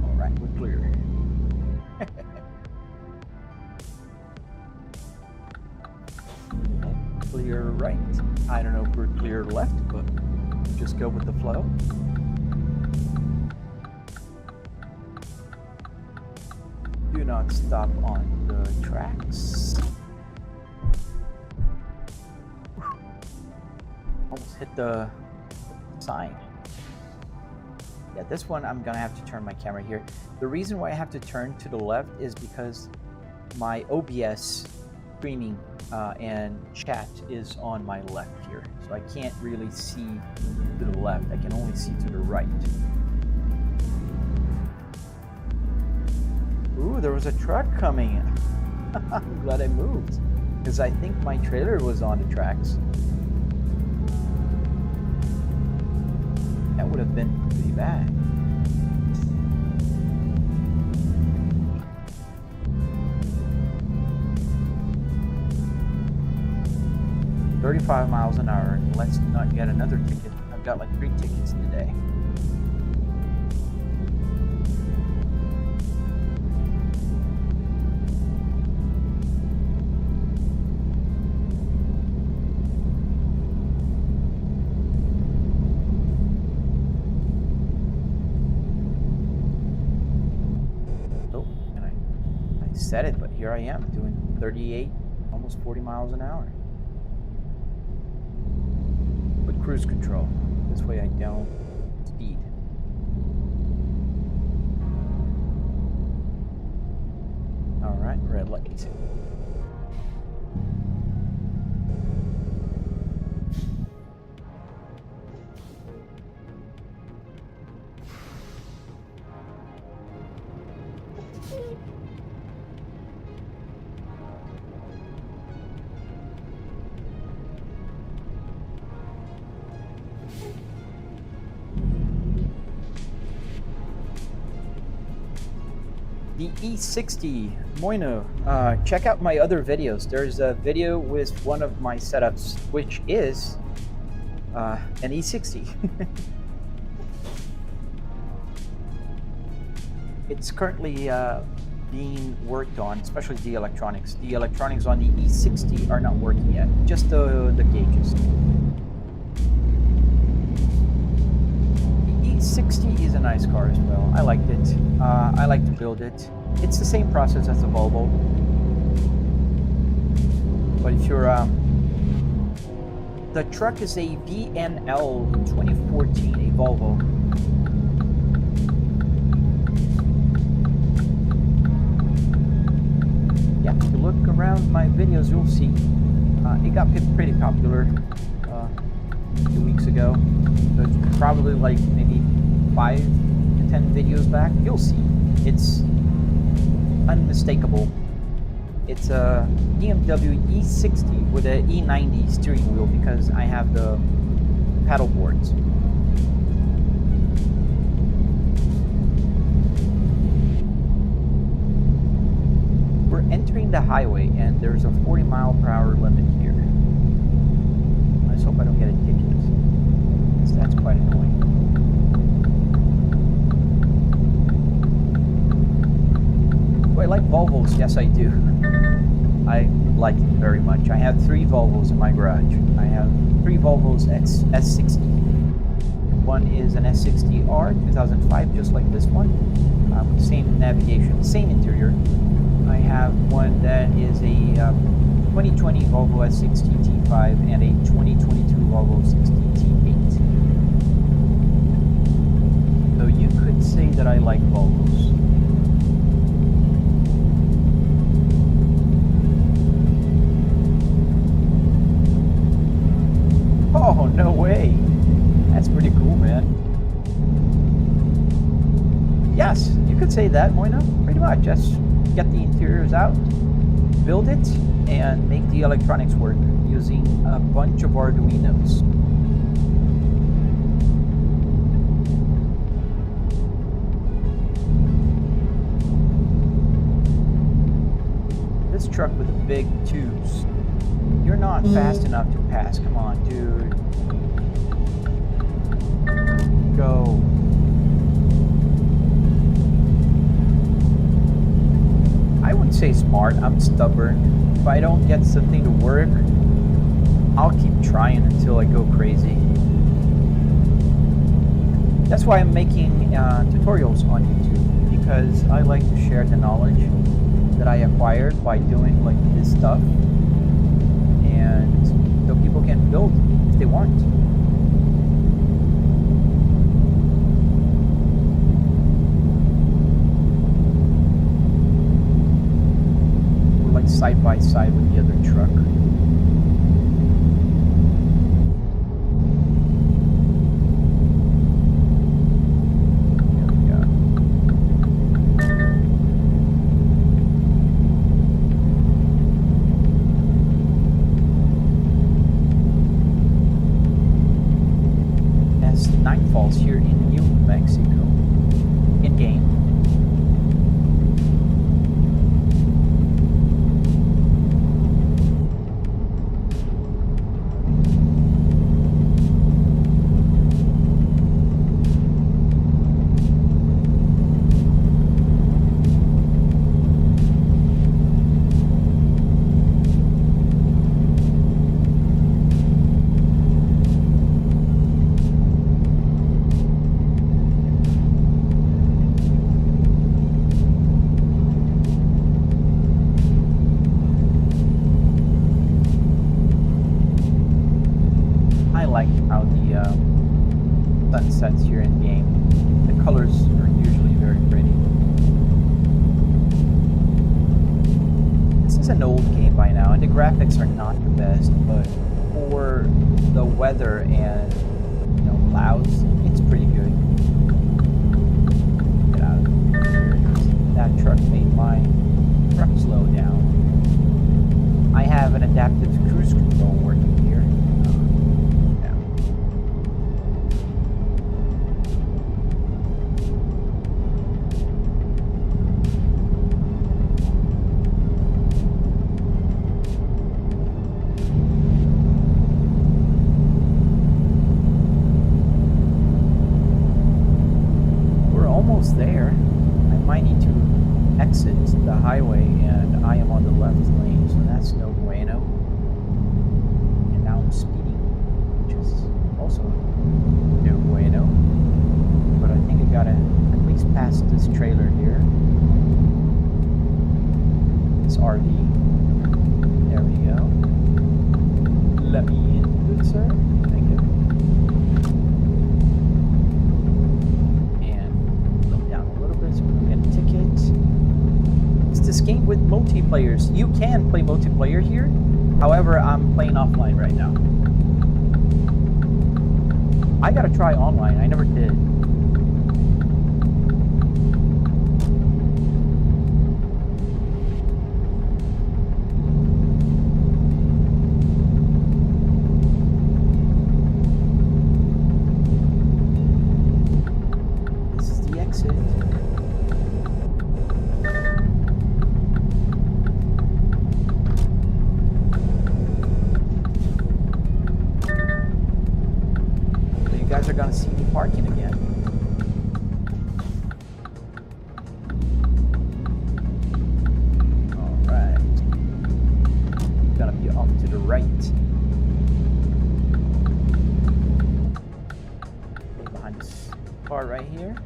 All right, we're clear. Clear right. I don't know if we're clear left, but just go with the flow. Do not stop on the tracks. Almost hit the sign. Yeah, this one I'm gonna have to turn my camera here. The reason why I have to turn to the left is because my OBS streaming and chat is on my left here, so I can't really see to the left. I can only see to the right. Ooh, there was a truck coming. I'm glad I moved, because I think my trailer was on the tracks. That would have been pretty bad. $35 miles an hour. Let's not get another ticket. I've got like 3 tickets today. Oh, and I said it, but here I am doing 38, almost 40 miles an hour. Cruise control. This way I don't speed. All right, red light. The E60 Moino. Check out my other videos. There's a video with one of my setups, which is an E60. It's currently being worked on, especially the electronics. The electronics on the E60 are not working yet, just the gauges. The E60 is a nice car as well. I liked it. I like to build it. It's the same process as the Volvo. But if you're the truck is a VNL 2014, a Volvo. Yeah, if you look around my videos, you'll see it got pretty popular a few weeks ago. So it's probably like maybe 5 to 10 videos back. You'll see it's unmistakable. It's a BMW E60 with a E90 steering wheel because I have the paddle boards. We're entering the highway and there's a 40-mile-per-hour limit here. Let's hope I don't get a ticket. That's quite annoying. Do I like Volvos? Yes, I do. I like it very much. I have 3 Volvos in my garage. I have 3 Volvos S60. One is an S60R 2005, just like this one, with the same navigation, same interior. I have one that is a 2020 Volvo S60 T5 and a 2022 Volvo 60 T8. that I like Volvos. Oh, no way. That's pretty cool, man. Yes, you could say that, Moina. Pretty much. Just get the interiors out, build it, and make the electronics work using a bunch of Arduinos. This truck with the big tubes. You're not fast enough to pass. Come on, dude. Go. I wouldn't say smart. I'm stubborn. If I don't get something to work, I'll keep trying until I go crazy. That's why I'm making tutorials on YouTube, because I like to share the knowledge that I acquired by doing like this stuff, and so people can build if they want. We're like side by side with the other truck. Here in New Mexico, in game. Sunsets here in game. The colors are usually very pretty. This is an old game by now, and the graphics are not the best, but for the weather and clouds, it's pretty good. Get out of here. That truck made my truck slow down. I have an adaptive cruise control working here. There. I might need to exit the highway, and I am on the left lane, so that's no bueno. And now I'm speeding, which is also no bueno. But I think I gotta at least pass this trailer here. This RV. There we go. Let me in, good sir. Thank you. This game with multiplayers. You can play multiplayer here. However, I'm playing offline right now. I gotta try online. I never did. This is the exit. Are going to see me parking again. All right. Gonna be off to the right. Behind this car right here.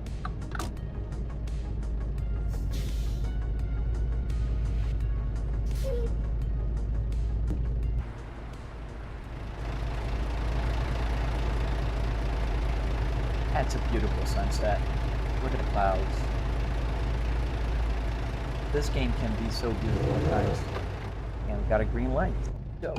That's a beautiful sunset. Look at the clouds. This game can be so beautiful at times. And we got a green light. Go.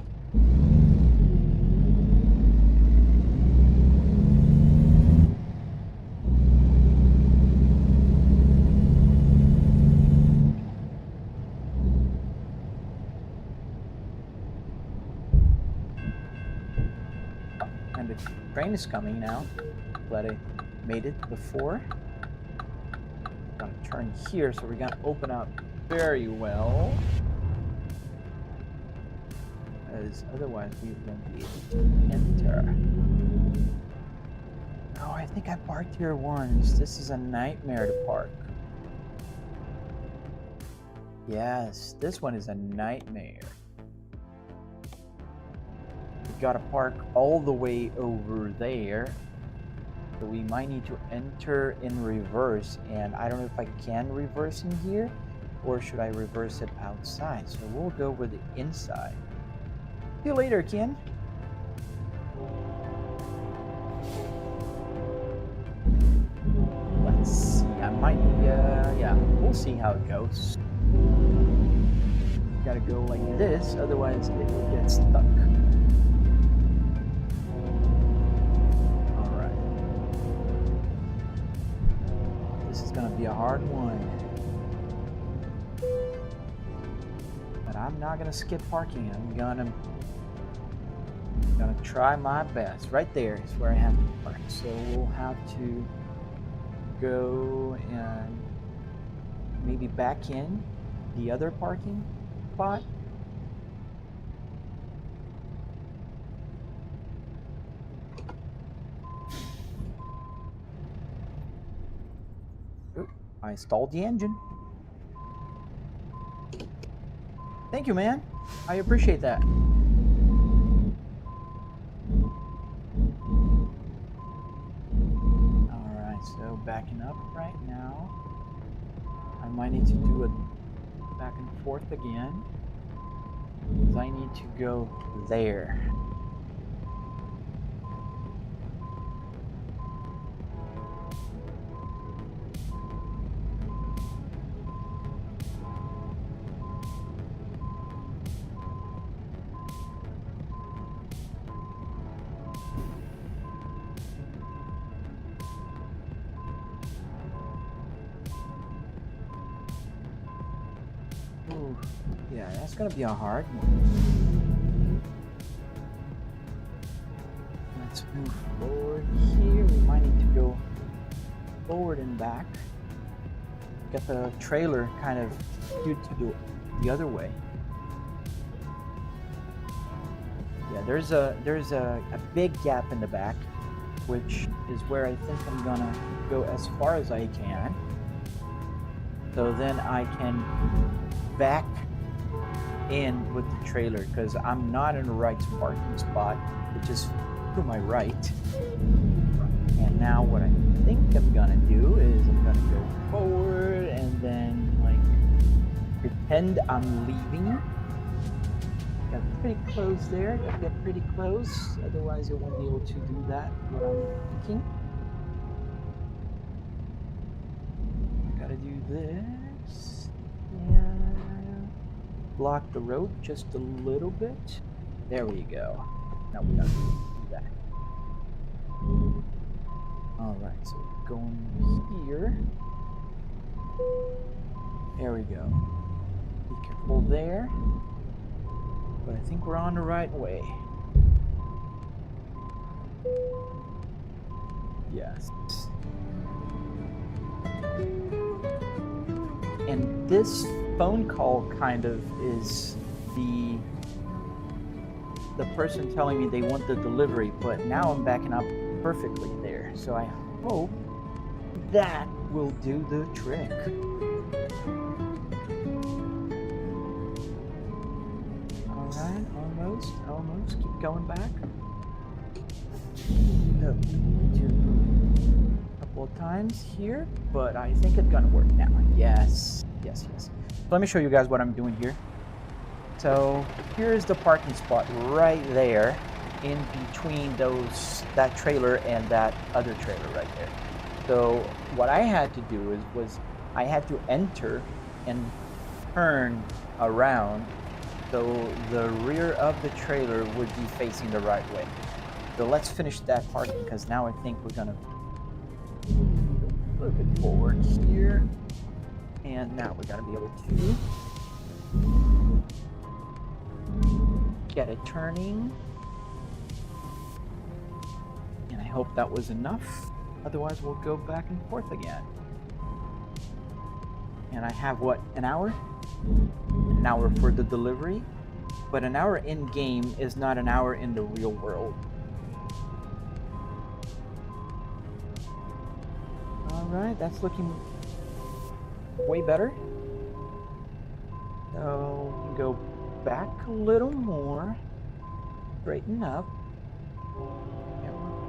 And the train is coming now. Glad I made it before. Gonna turn here, so we're gonna open up very well. As otherwise we won't be able to enter. Oh, I think I parked here once. This is a nightmare to park. Yes, this one is a nightmare. We gotta park all the way over there. So we might need to enter in reverse, and I don't know if I can reverse in here or should I reverse it outside. So we'll go with the inside. See you later, Ken. Let's see. I might be, yeah, we'll see how it goes. Gotta go like this, otherwise it will get stuck. Alright. This is gonna be a hard one. But I'm not gonna skip parking. I'm gonna try my best. Right there is where I have to park. So we'll have to go and maybe back in the other parking spot. Oop, I stalled the engine. Thank you, man. I appreciate that. Alright, so backing up right now. I might need to do it back and forth again. Because I need to go there. Ooh, yeah, that's gonna be a hard one. Let's move forward here. We might need to go forward and back. Get the trailer kind of skewed to the other way. Yeah, there's a big gap in the back, which is where I think I'm gonna go as far as I can. So then I can back in with the trailer, because I'm not in the right parking spot, which is to my right. And now what I think I'm gonna do is I'm gonna go forward and then like pretend I'm leaving. Got pretty close there. Gotta get pretty close, otherwise I won't be able to do that. What I'm thinking. Gotta do this. And block the road just a little bit. There we go. Now we gotta do that. Alright, so going here. There we go. Be careful there. But I think we're on the right way. Yes. And this phone call kind of is the person telling me they want the delivery, but now I'm backing up perfectly there. So I hope that will do the trick. Alright, almost. Keep going back. No, a couple of times here, but I think it's gonna work now. Yes. Let me show you guys what I'm doing here. So here's the parking spot right there in between that trailer and that other trailer right there. So what I had to do was I had to enter and turn around so the rear of the trailer would be facing the right way. So let's finish that part because now I think we're gonna go a little bit forward here. And now we're gonna be able to get it turning. And I hope that was enough. Otherwise we'll go back and forth again. And I have what, an hour? An hour for the delivery. But an hour in game is not an hour in the real world. All right, that's looking way better. So go back a little more, straighten up.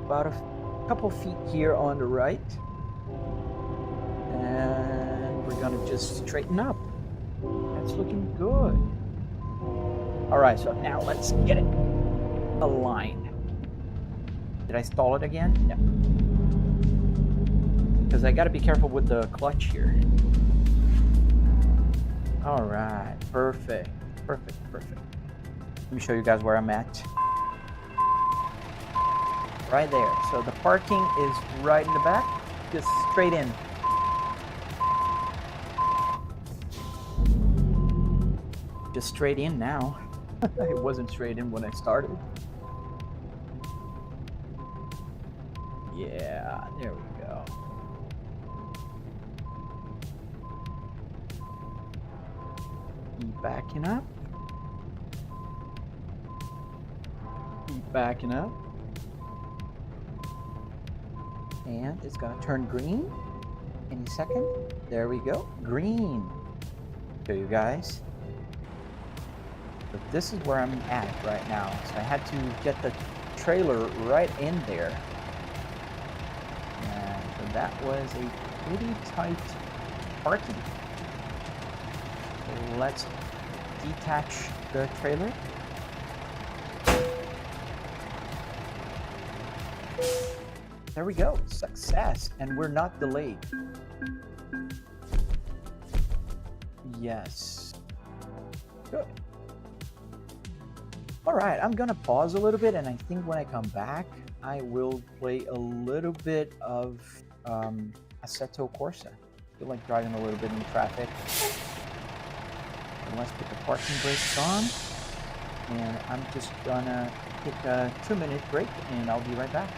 About a couple feet here on the right. And we're gonna just straighten up. That's looking good. All right, so now let's get it aligned. Did I stall it again? No. Because I gotta be careful with the clutch here. All right, perfect, perfect, perfect. Let me show you guys where I'm at. Right there. So the parking is right in the back, just straight in. Just straight in now. It wasn't straight in when I started. Yeah, there we go. Keep backing up. Keep backing up. And it's gonna turn green any second. There we go, green. Show you guys. But this is where I'm at right now. So I had to get the trailer right in there. And so that was a pretty tight parking. So let's detach the trailer. There we go, success, and we're not delayed. Yes, good. All right, I'm gonna pause a little bit, and I think when I come back, I will play a little bit of Assetto Corsa. I feel like driving a little bit in traffic. And let's put the parking brakes on, and I'm just gonna take a 2-minute break, and I'll be right back.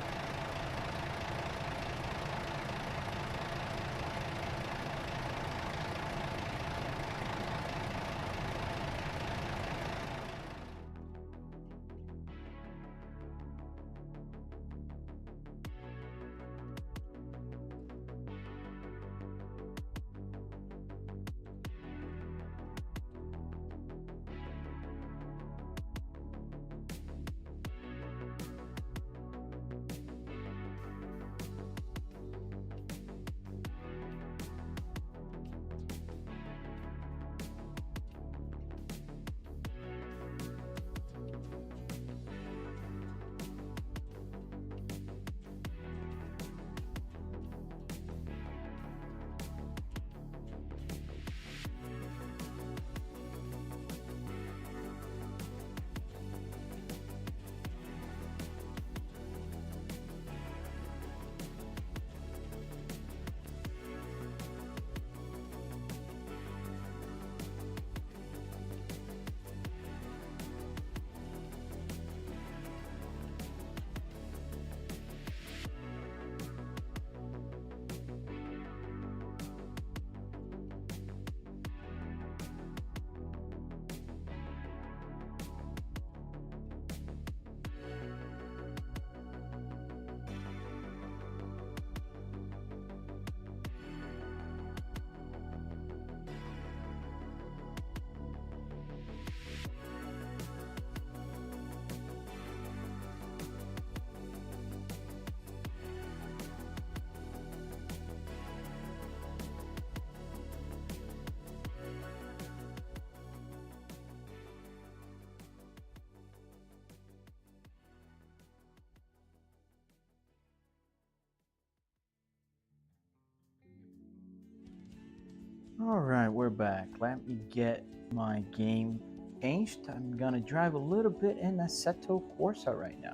All right, we're back. Let me get my game changed. I'm gonna drive a little bit in Assetto Corsa right now.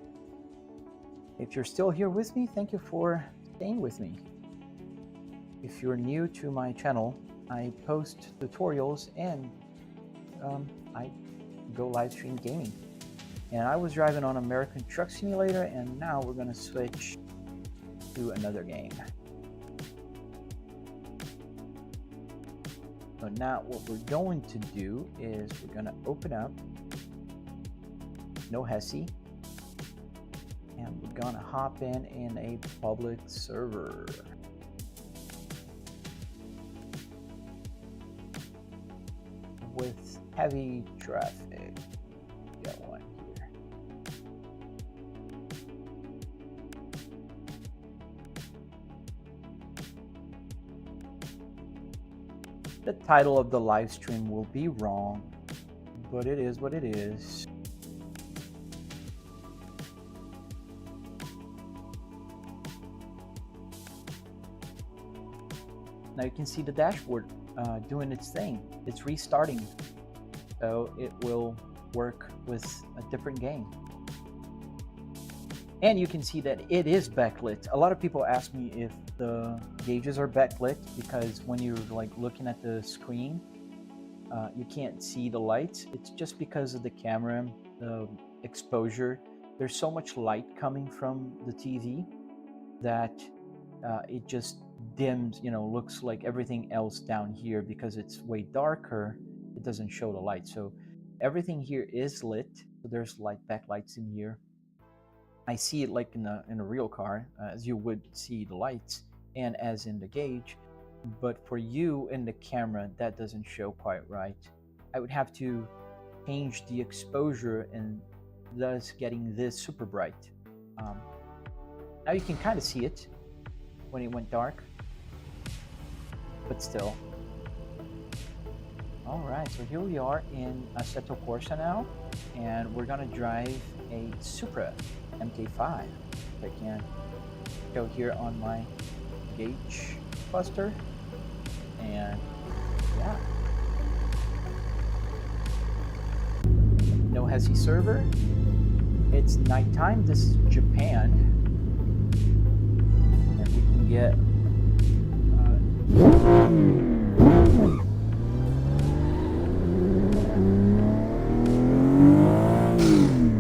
If you're still here with me, thank you for staying with me. If you're new to my channel, I post tutorials and I go live stream gaming. And I was driving on American Truck Simulator, and now we're gonna switch to another game. So now what we're going to do is we're going to open up No Hesi, and we're going to hop in a public server. With heavy traffic. Got one here. The title of the live stream will be wrong, but it is what it is. Now you can see the dashboard doing its thing. It's restarting, so it will work with a different game. And you can see that it is backlit. A lot of people ask me if the gauges are backlit because when you're like looking at the screen, you can't see the lights. It's just because of the camera, the exposure. There's so much light coming from the TV that it just dims, looks like everything else down here because it's way darker. It doesn't show the light. So everything here is lit. So there's light backlights in here. I see it like in a real car, as you would see the lights and as in the gauge, but for you in the camera, that doesn't show quite right. I would have to change the exposure and thus getting this super bright. Now you can kind of see it when it went dark, but still. All right, so here we are in Assetto Corsa now, and we're gonna drive a Supra MK5. If I can go here on my gauge cluster, and yeah. No Hesi server. It's nighttime. This is Japan, and we can get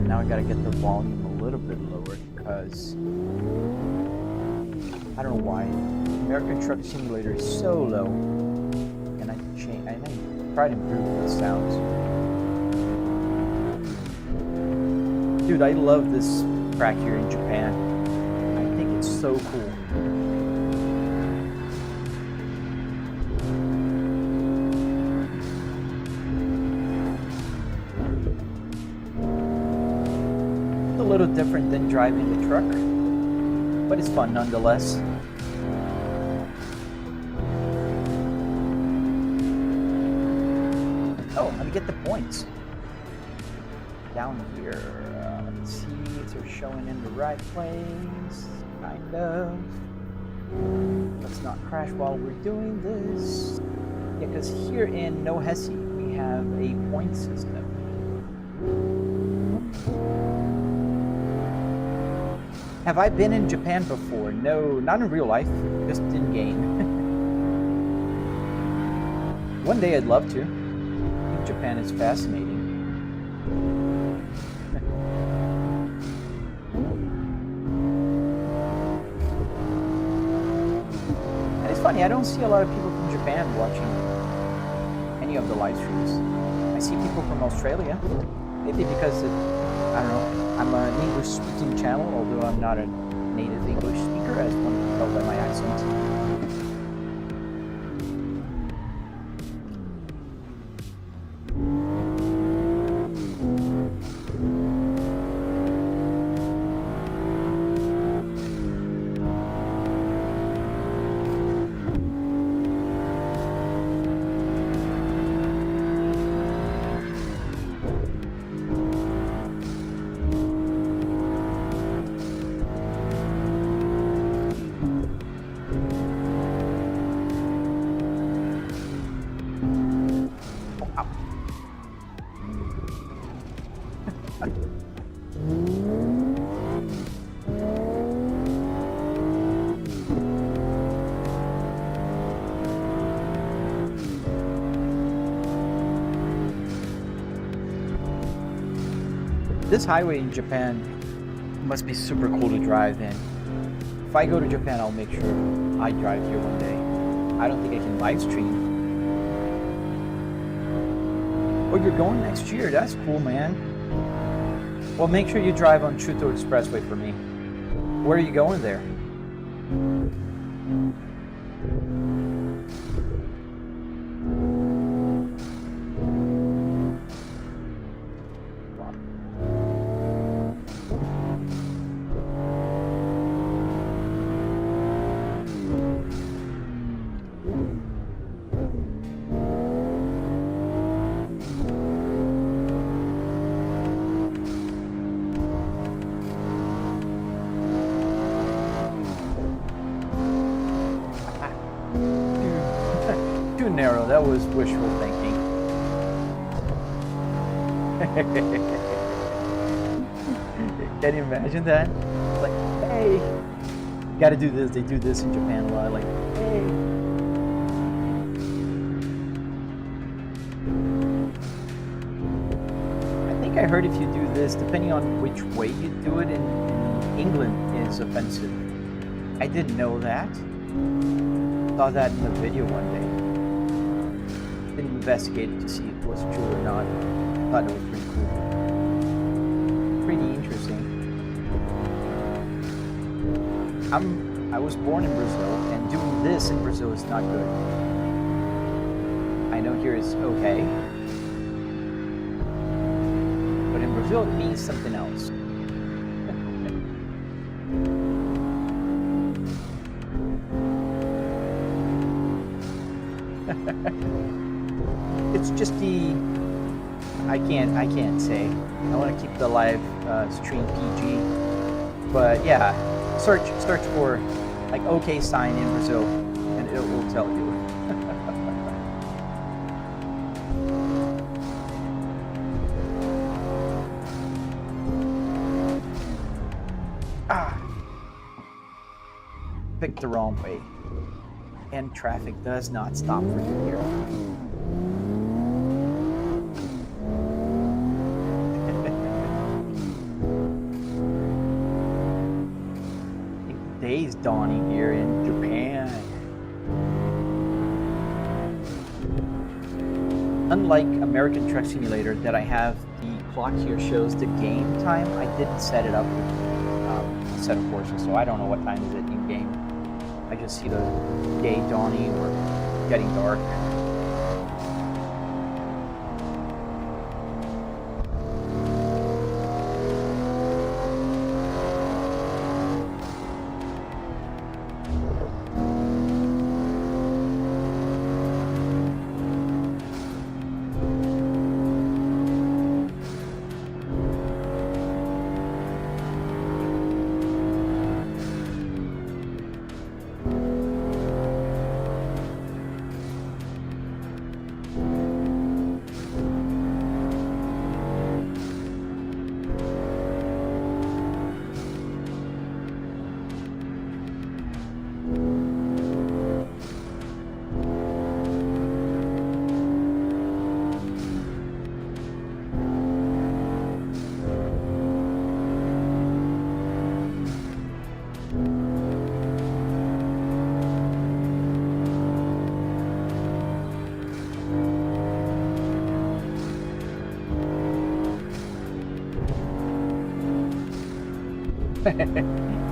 now I gotta get the volume a little bit lower because I don't know why American Truck Simulator is so low, and I may try to improve the sounds. Dude, I love this track here in Japan. I think it's so cool. It's a little different than driving the truck, but it's fun nonetheless. Oh, let me get the points. Down here. Let's see if they're showing in the right place. Kind of. Let's not crash while we're doing this. Yeah, because here in No Hesi, we have a point system. Have I been in Japan before? No, not in real life, just in game. One day I'd love to. I think Japan is fascinating. And it's funny, I don't see a lot of people from Japan watching any of the live streams. I see people from Australia, maybe because I don't know, I'm an English-speaking channel, although I'm not a native English speaker, as one can tell by my accent. This highway in Japan must be super cool to drive in. If I go to Japan, I'll make sure I drive here one day. I don't think I can live stream. Oh, you're going next year. That's cool, man. Well, make sure you drive on Shuto Expressway for me. Where are you going there? Too narrow. That was wishful thinking. Can you imagine that? Like, hey, you gotta do this. They do this in Japan a lot. Like, hey. I think I heard if you do this, depending on which way you do it in England, is offensive. I didn't know that. Saw that in a video one day. Didn't investigate it to see if it was true or not. Thought it was pretty cool. Pretty interesting. I was born in Brazil, and doing this in Brazil is not good. I know here it's okay, but in Brazil it means something else. It's just I can't say. I want to keep the live stream PG, but yeah, search for like OK sign in Brazil, and it will tell you. Picked the wrong way. And traffic does not stop for you here. The day's dawning here in Japan. Unlike American Truck Simulator, that I have the clock here shows the game time, I didn't set it up with Assetto Corsa, so I don't know what time is it in game. I just see the day dawning or getting dark.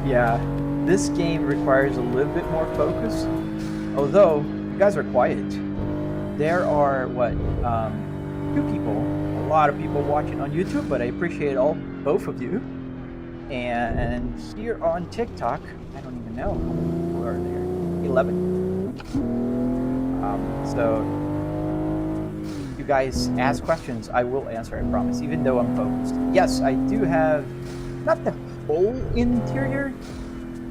Yeah, this game requires a little bit more focus, although you guys are quiet. There are, two people, a lot of people watching on YouTube, but I appreciate both of you. And here on TikTok, I don't even know how many people are there, 11. So you guys ask questions, I will answer, I promise, even though I'm focused. Yes, I do have, not the whole interior,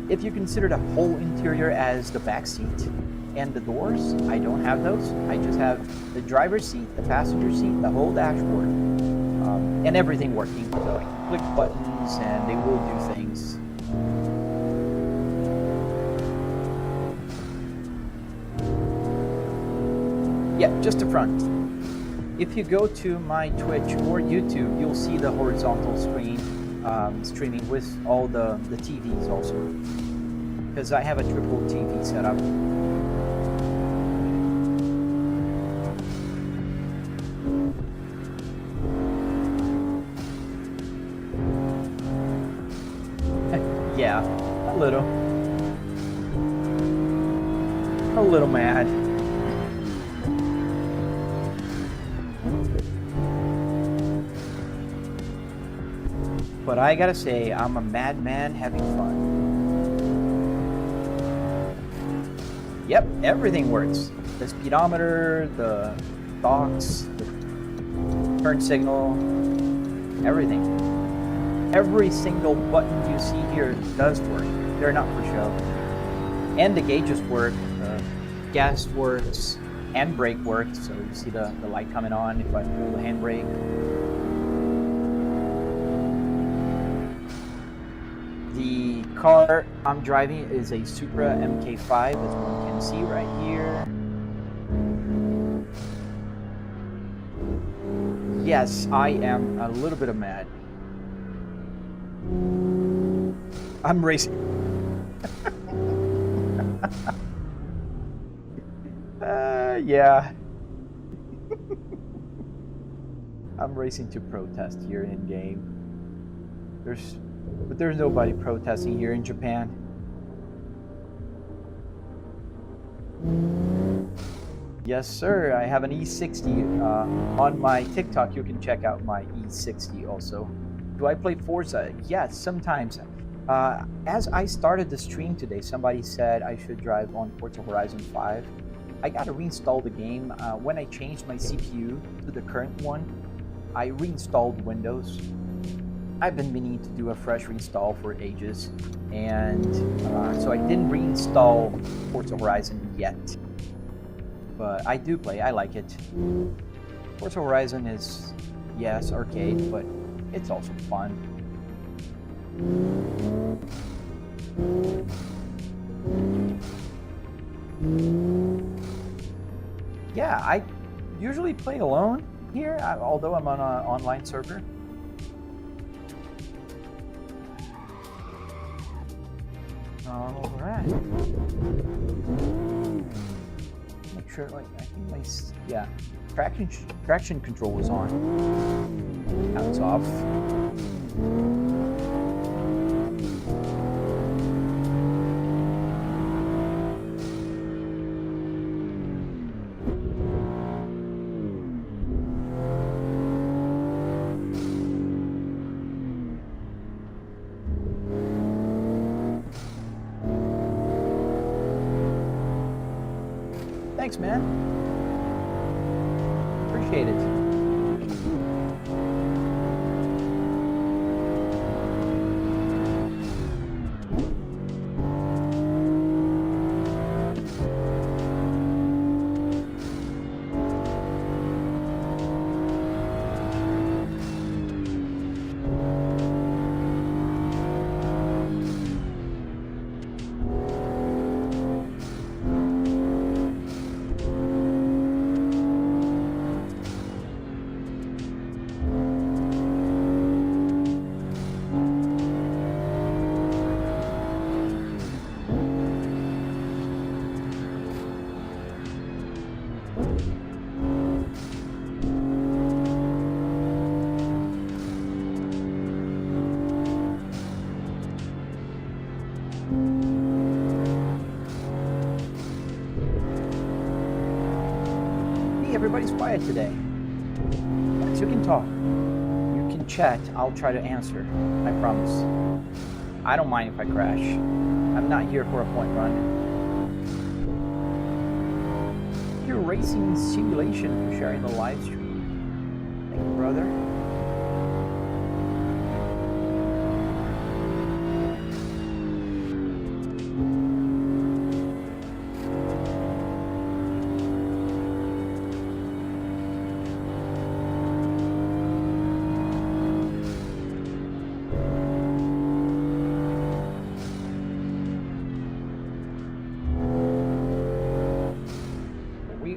if you consider the whole interior as the back seat and the doors. I don't have those. I just have the driver's seat, the passenger seat, the whole dashboard, and everything working. So I can click buttons and they will do things. Yeah, just the front. If you go to my Twitch or YouTube, you'll see the horizontal screen streaming with all the TVs also, because I have a triple TV setup. Yeah, a little mad. But I gotta say, I'm a madman having fun. Yep, everything works. The speedometer, the docks, the turn signal, everything. Every single button you see here does work. They're not for show. And the gauges work, gas works, and brake works. So you see the light coming on if I pull the handbrake. The car I'm driving is a Supra MK5, as one can see right here. Yes, I am a little bit of mad. I'm racing. Yeah. I'm racing to protest here in game. But there's nobody protesting here in Japan. Yes, sir. I have an E60 on my TikTok. You can check out my E60 also. Do I play Forza? Yes, sometimes. As I started the stream today, somebody said I should drive on Forza Horizon 5. I gotta reinstall the game. When I changed my CPU to the current one, I reinstalled Windows. I've been meaning to do a fresh reinstall for ages, and so I didn't reinstall Forza Horizon yet. But I do play, I like it. Forza Horizon is, yes, arcade, but it's also fun. Yeah, I usually play alone here, although I'm on an online server. All right. Make sure, like, I think my, yeah, traction control is on. Now it's off. Thanks, man. Appreciate it. Everybody's quiet today. Yes, you can talk. You can chat. I'll try to answer. I promise. I don't mind if I crash. I'm not here for a point run. Your racing simulation for sharing the live stream. Thank you, brother.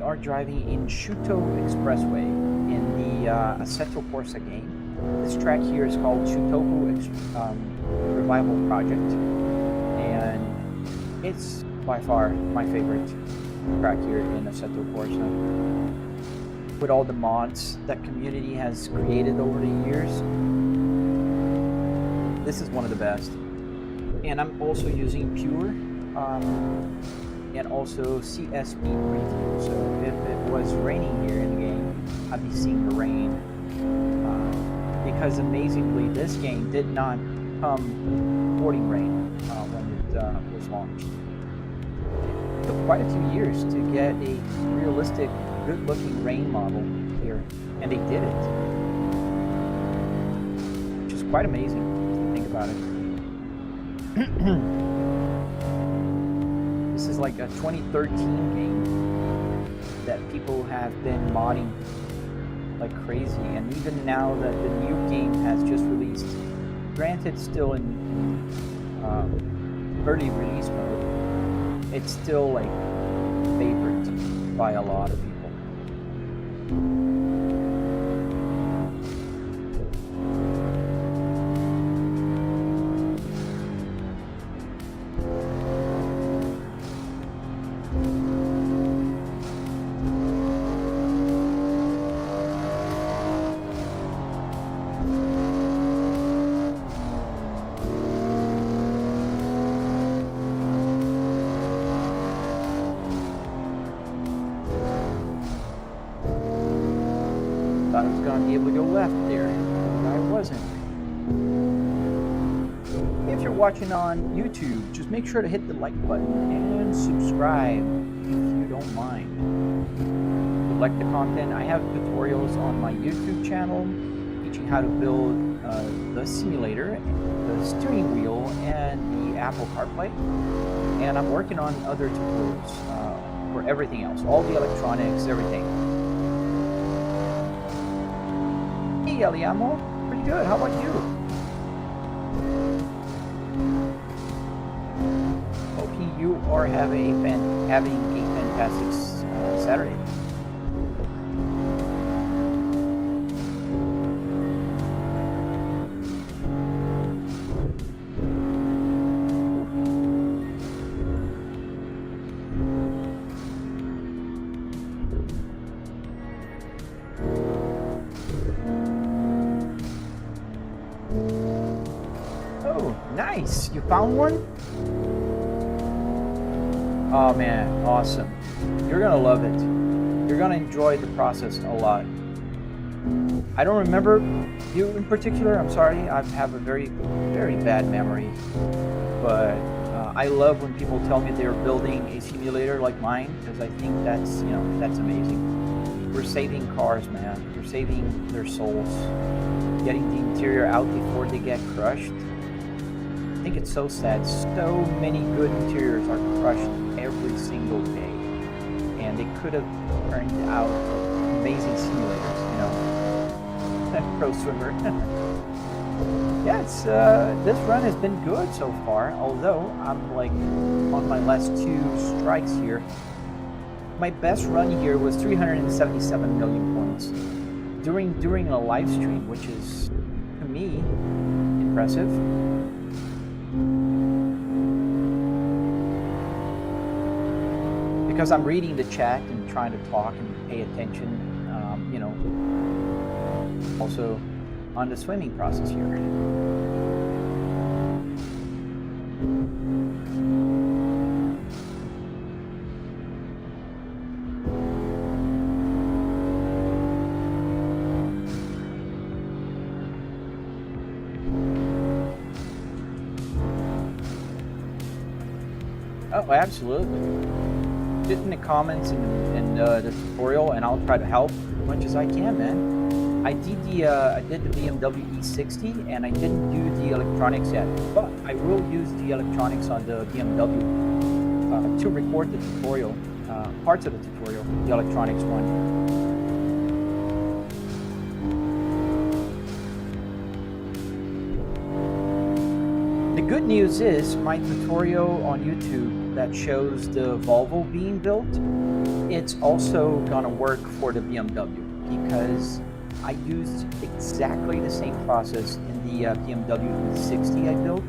are driving in Shuto Expressway in the Assetto Corsa game. This track here is called Shutoku Revival Project, and it's by far my favorite track here in Assetto Corsa. With all the mods that community has created over the years, this is one of the best. And I'm also using Pure and also CSP preview. So if it was raining here in the game, I'd be seeing the rain. Because amazingly, this game did not come supporting rain when it was launched. It took quite a few years to get a realistic, good-looking rain model here, and they did it, which is quite amazing if you think about it. This is like a 2013 game that people have been modding like crazy, and even now that the new game has just released, granted still in early release mode, it's still like favorite by a lot of people. Thought I was going to be able to go left there, but I wasn't. If you're watching on YouTube, just make sure to hit the like button and subscribe if you don't mind. If you like the content, I have tutorials on my YouTube channel teaching how to build the simulator, the steering wheel, and the Apple CarPlay. And I'm working on other tutorials for everything else, all the electronics, everything. Hey, Eliamo, pretty good. How about you? Hoping you are having a fantastic Saturday. Nice! You found one? Oh man, awesome. You're gonna love it. You're gonna enjoy the process a lot. I don't remember you in particular, I'm sorry. I have a very, very bad memory. But I love when people tell me they're building a simulator like mine, because I think that's, you know, that's amazing. We're saving cars, man. We're saving their souls. Getting the interior out before they get crushed. I think it's so sad. So many good interiors are crushed every single day, and they could have turned out amazing simulators, you know. Pro swimmer. Yeah, it's this run has been good so far. Although I'm like on my last 2 strikes here. My best run here was 377 million points during a live stream, which is to me impressive. Because I'm reading the chat and trying to talk and pay attention, you know, also on the swimming process here. Oh, absolutely. Get in the comments and the tutorial, and I'll try to help as much as I can, man. I did the BMW E60, and I didn't do the electronics yet, but I will use the electronics on the BMW to record the tutorial, parts of the tutorial, the electronics one. The good news is my tutorial on YouTube that shows the Volvo being built it's also gonna work for the BMW because I used exactly the same process in the BMW 360 I built,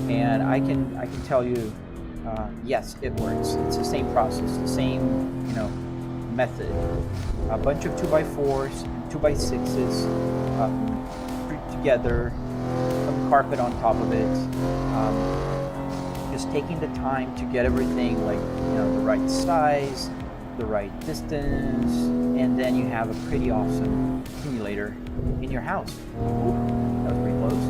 and I can tell you, yes, it works. It's the same process, the same method. A bunch of 2x4s and 2x6s grouped together, some carpet on top of it. Just taking the time to get everything like the right size, the right distance, and then you have a pretty awesome simulator in your house. Ooh, that was pretty close.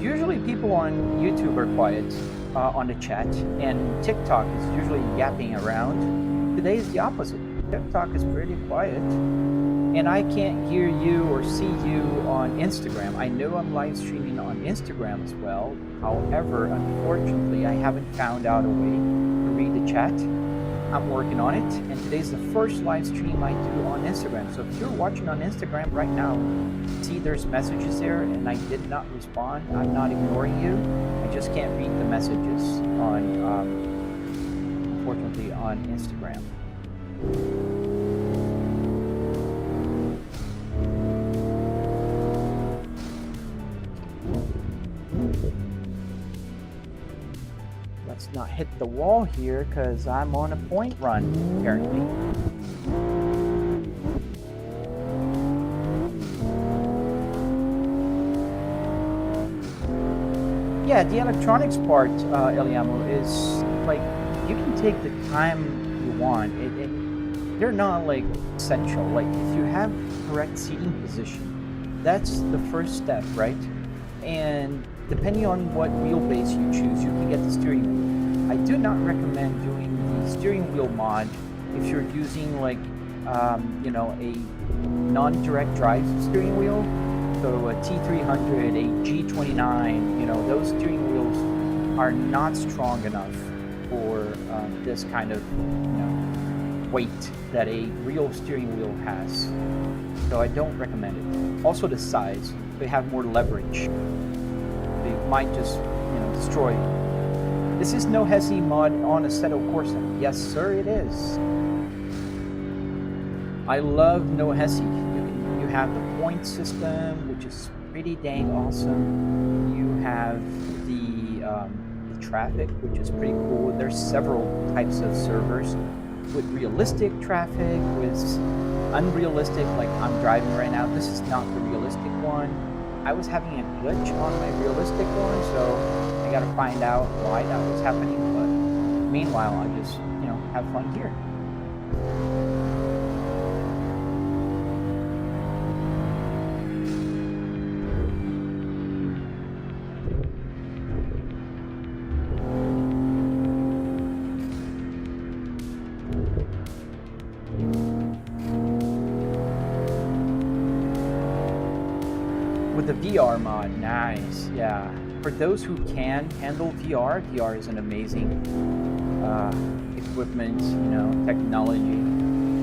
Usually people on YouTube are quiet on the chat, and TikTok is usually yapping around. Today is the opposite. TikTok is pretty quiet, and I can't hear you or see you on Instagram. I know I'm live streaming on Instagram as well. However, unfortunately, I haven't found out a way to read the chat. I'm working on it, and today's the first live stream I do on Instagram. So if you're watching on Instagram right now, see there's messages there, and I did not respond. I'm not ignoring you. I just can't read the messages on, unfortunately, on Instagram. Let's not hit the wall here because I'm on a point run, apparently. Yeah, the electronics part, Eliamo, is like you can take the time you want. They're not like essential. Like if you have correct seating position, that's the first step, right? And depending on what wheelbase you choose, you can get the steering wheel. I do not recommend doing the steering wheel mod if you're using like a non-direct drive steering wheel. So a T300, a G29, those steering wheels are not strong enough for this kind of weight that a real steering wheel has. So I don't recommend it. Also the size, they have more leverage. They might just destroy you. This is no Hesi mod on Assetto Corsa. Yes, sir, it is. I love no Hesi. You have the point system, which is pretty dang awesome. You have the traffic, which is pretty cool. There's several types of servers with realistic traffic, with unrealistic, like I'm driving right now. This is not the realistic one. I was having a glitch on my realistic one, so I gotta find out why that was happening, but meanwhile, I just, have fun here. With the VR mod, nice, yeah. For those who can handle VR, VR is an amazing equipment, technology.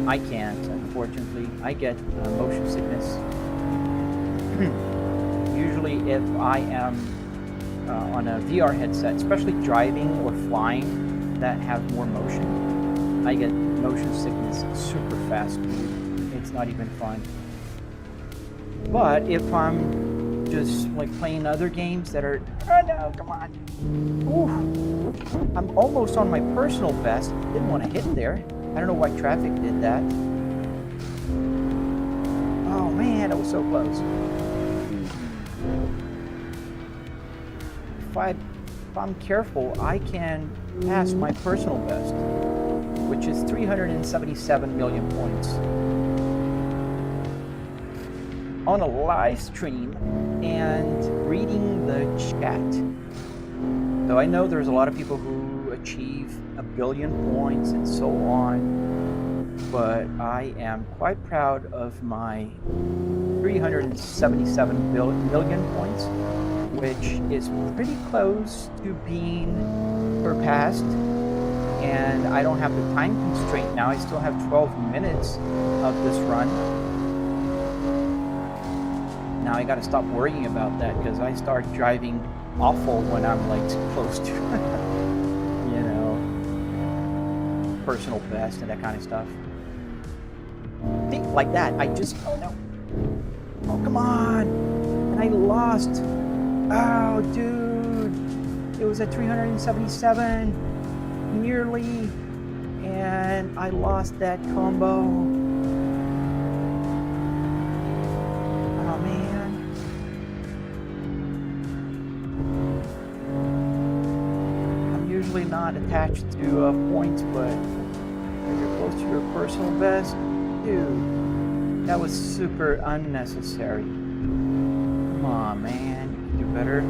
I can't, unfortunately. I get motion sickness. Usually if I am on a VR headset, especially driving or flying that have more motion, I get motion sickness super fast. It's not even fun. But if I'm just like playing other games that are, oh no, come on. Ooh, I'm almost on my personal best. Didn't want to hit there. I don't know why traffic did that. Oh man, that was so close. If I'm careful, I can pass my personal best, which is 377 million points. On a live stream and reading the chat. So I know there's a lot of people who achieve 1 billion points and so on, but I am quite proud of my 377 million points, which is pretty close to being surpassed. And I don't have the time constraint now. I still have 12 minutes of this run. Now I gotta stop worrying about that because I start driving awful when I'm like close to, you know, personal best and that kind of stuff. Think like that. I just, oh no. Oh, come on. And I lost. Oh, dude. It was at 377. Nearly. And I lost that combo. Oh, man. I'm usually not attached to points, but when you're close to your personal best, dude, that was super unnecessary. Come on, man. You can do better.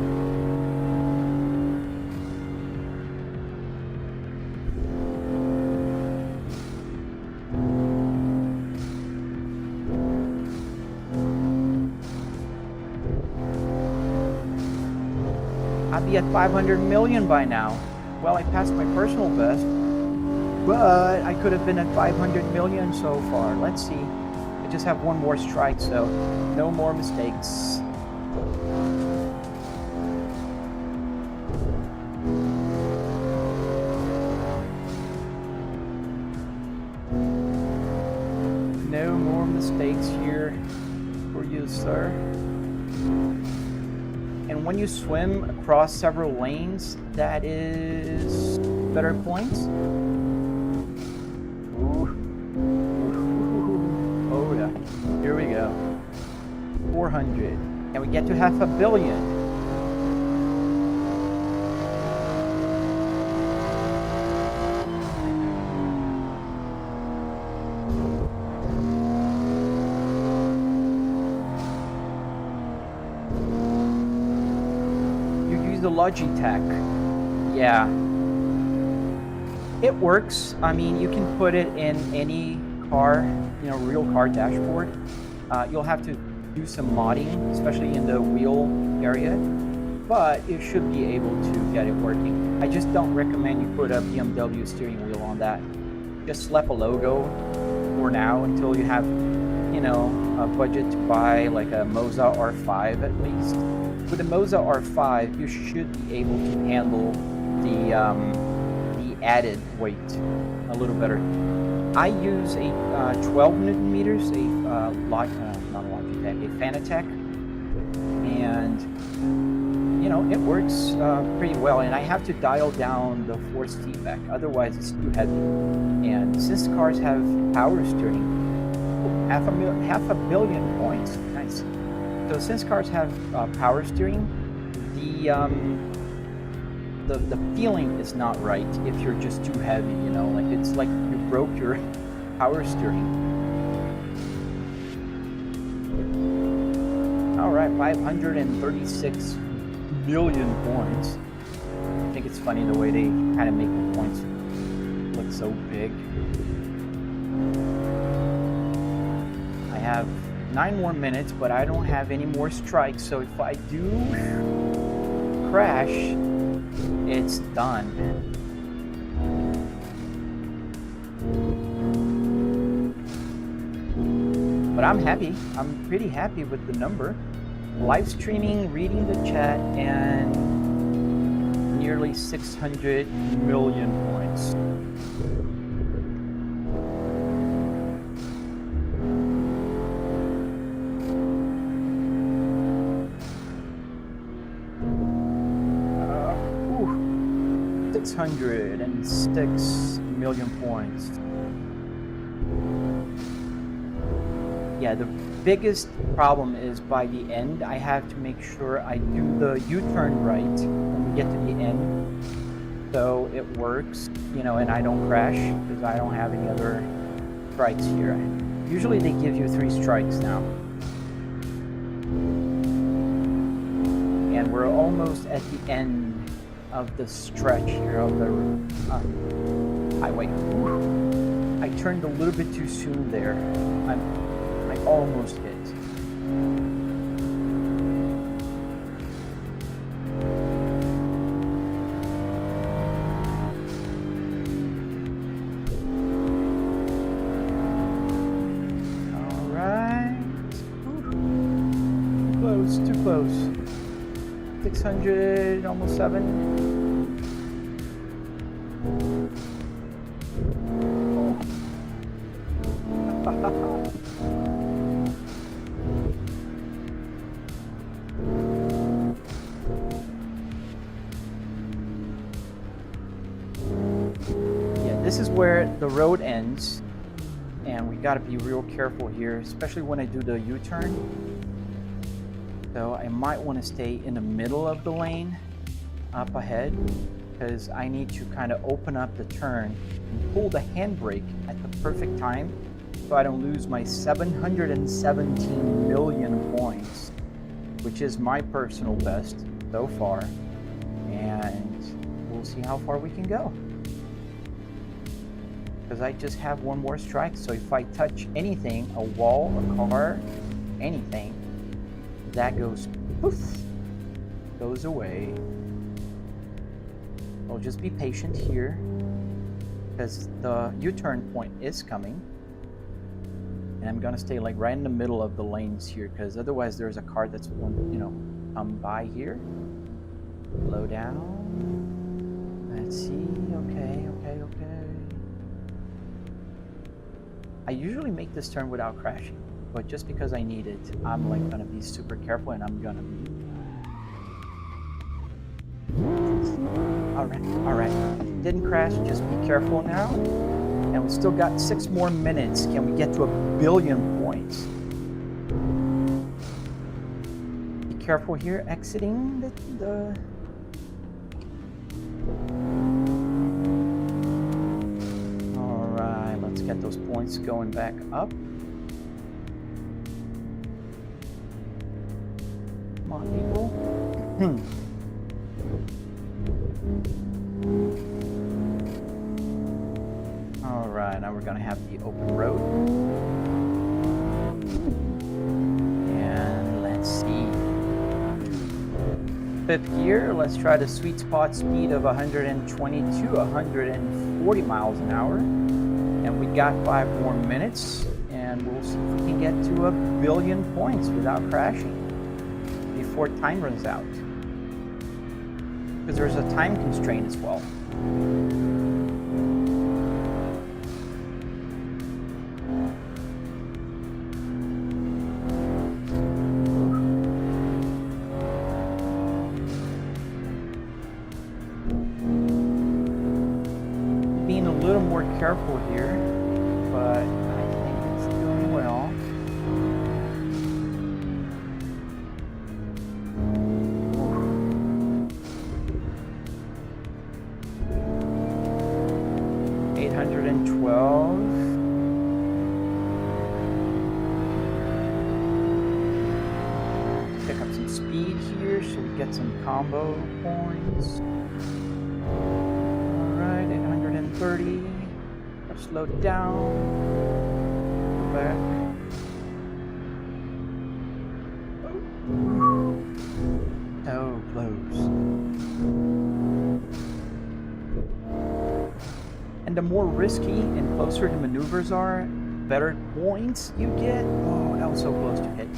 I'd be at 500 million by now. Well, I passed my personal best, but I could have been at 500 million so far. Let's see. I just have one more strike, so no more mistakes. No more mistakes here for you, sir. And when you swim across several lanes, that is better points. Ooh. Oh yeah, here we go. 400, and we get to 500 million. The Logitech, yeah, it works. I mean, you can put it in any car, you know, real car dashboard. You'll have to do some modding, especially in the wheel area, but you should be able to get it working. I just don't recommend you put a BMW steering wheel on that. Just slap a logo for now until you have, you know, a budget to buy like a Moza R5 at least. With the Moza R5, you should be able to handle the added weight a little better. I use a 12 Newton meters, not a Logitech, a Fanatec, and you know it works pretty well. And I have to dial down the force feedback, otherwise it's too heavy. And since cars have power steering, 500 million points, nice. So since cars have power steering, the feeling is not right if you're just too heavy, you know, like it's like you broke your power steering. All right, 536 million points. I think it's funny the way they kind of make the points look so big. I have 9 more minutes, but I don't have any more strikes, so if I do crash, it's done. But I'm happy. I'm pretty happy with the number. Live streaming, reading the chat, and nearly 600 million points. Uh, 606 million points. Yeah, the biggest problem is by the end, I have to make sure I do the U-turn right when we get to the end, so it works, you know, and I don't crash because I don't have any other strikes here. Usually they give you 3 strikes now. And we're almost at the end of the stretch here of the highway. Ooh, I turned a little bit too soon there. I almost hit. close. 600, almost 7. Yeah, this is where the road ends, and we got to be real careful here, especially when I do the U-turn. So I might want to stay in the middle of the lane up ahead, because I need to kind of open up the turn and pull the handbrake at the perfect time so I don't lose my 717 million points, which is my personal best so far. And we'll see how far we can go, because I just have one more strike. So if I touch anything, a wall, a car, anything, that goes poof, goes away. I'll just be patient here, because the U-turn point is coming, and I'm gonna stay like right in the middle of the lanes here, because otherwise there's a car that's going, you know, come by here. Slow down. Let's see. Okay. I usually make this turn without crashing, but just because I need it, I'm like gonna be super careful, and I'm gonna be. All right. Didn't crash. Just be careful now. And we still got 6 more minutes. Can we get to 1 billion points? Be careful here, exiting the. All right. Let's get those points going back up. Come on, people. All right, now we're gonna have the open road. And let's see. 5th gear, let's try the sweet spot speed of 120 to 140 miles an hour. And we got 5 more minutes, and we'll see if we can get to 1 billion points without crashing before time runs out. Because there's a time constraint as well. Being a little more careful here, but I think it's doing well. Pick up some speed here so we get some combo points. Alright, 830. Let's slow down. Go back. So close. And the more risky and closer the maneuvers are, better points you get. Oh, that was so close to hit.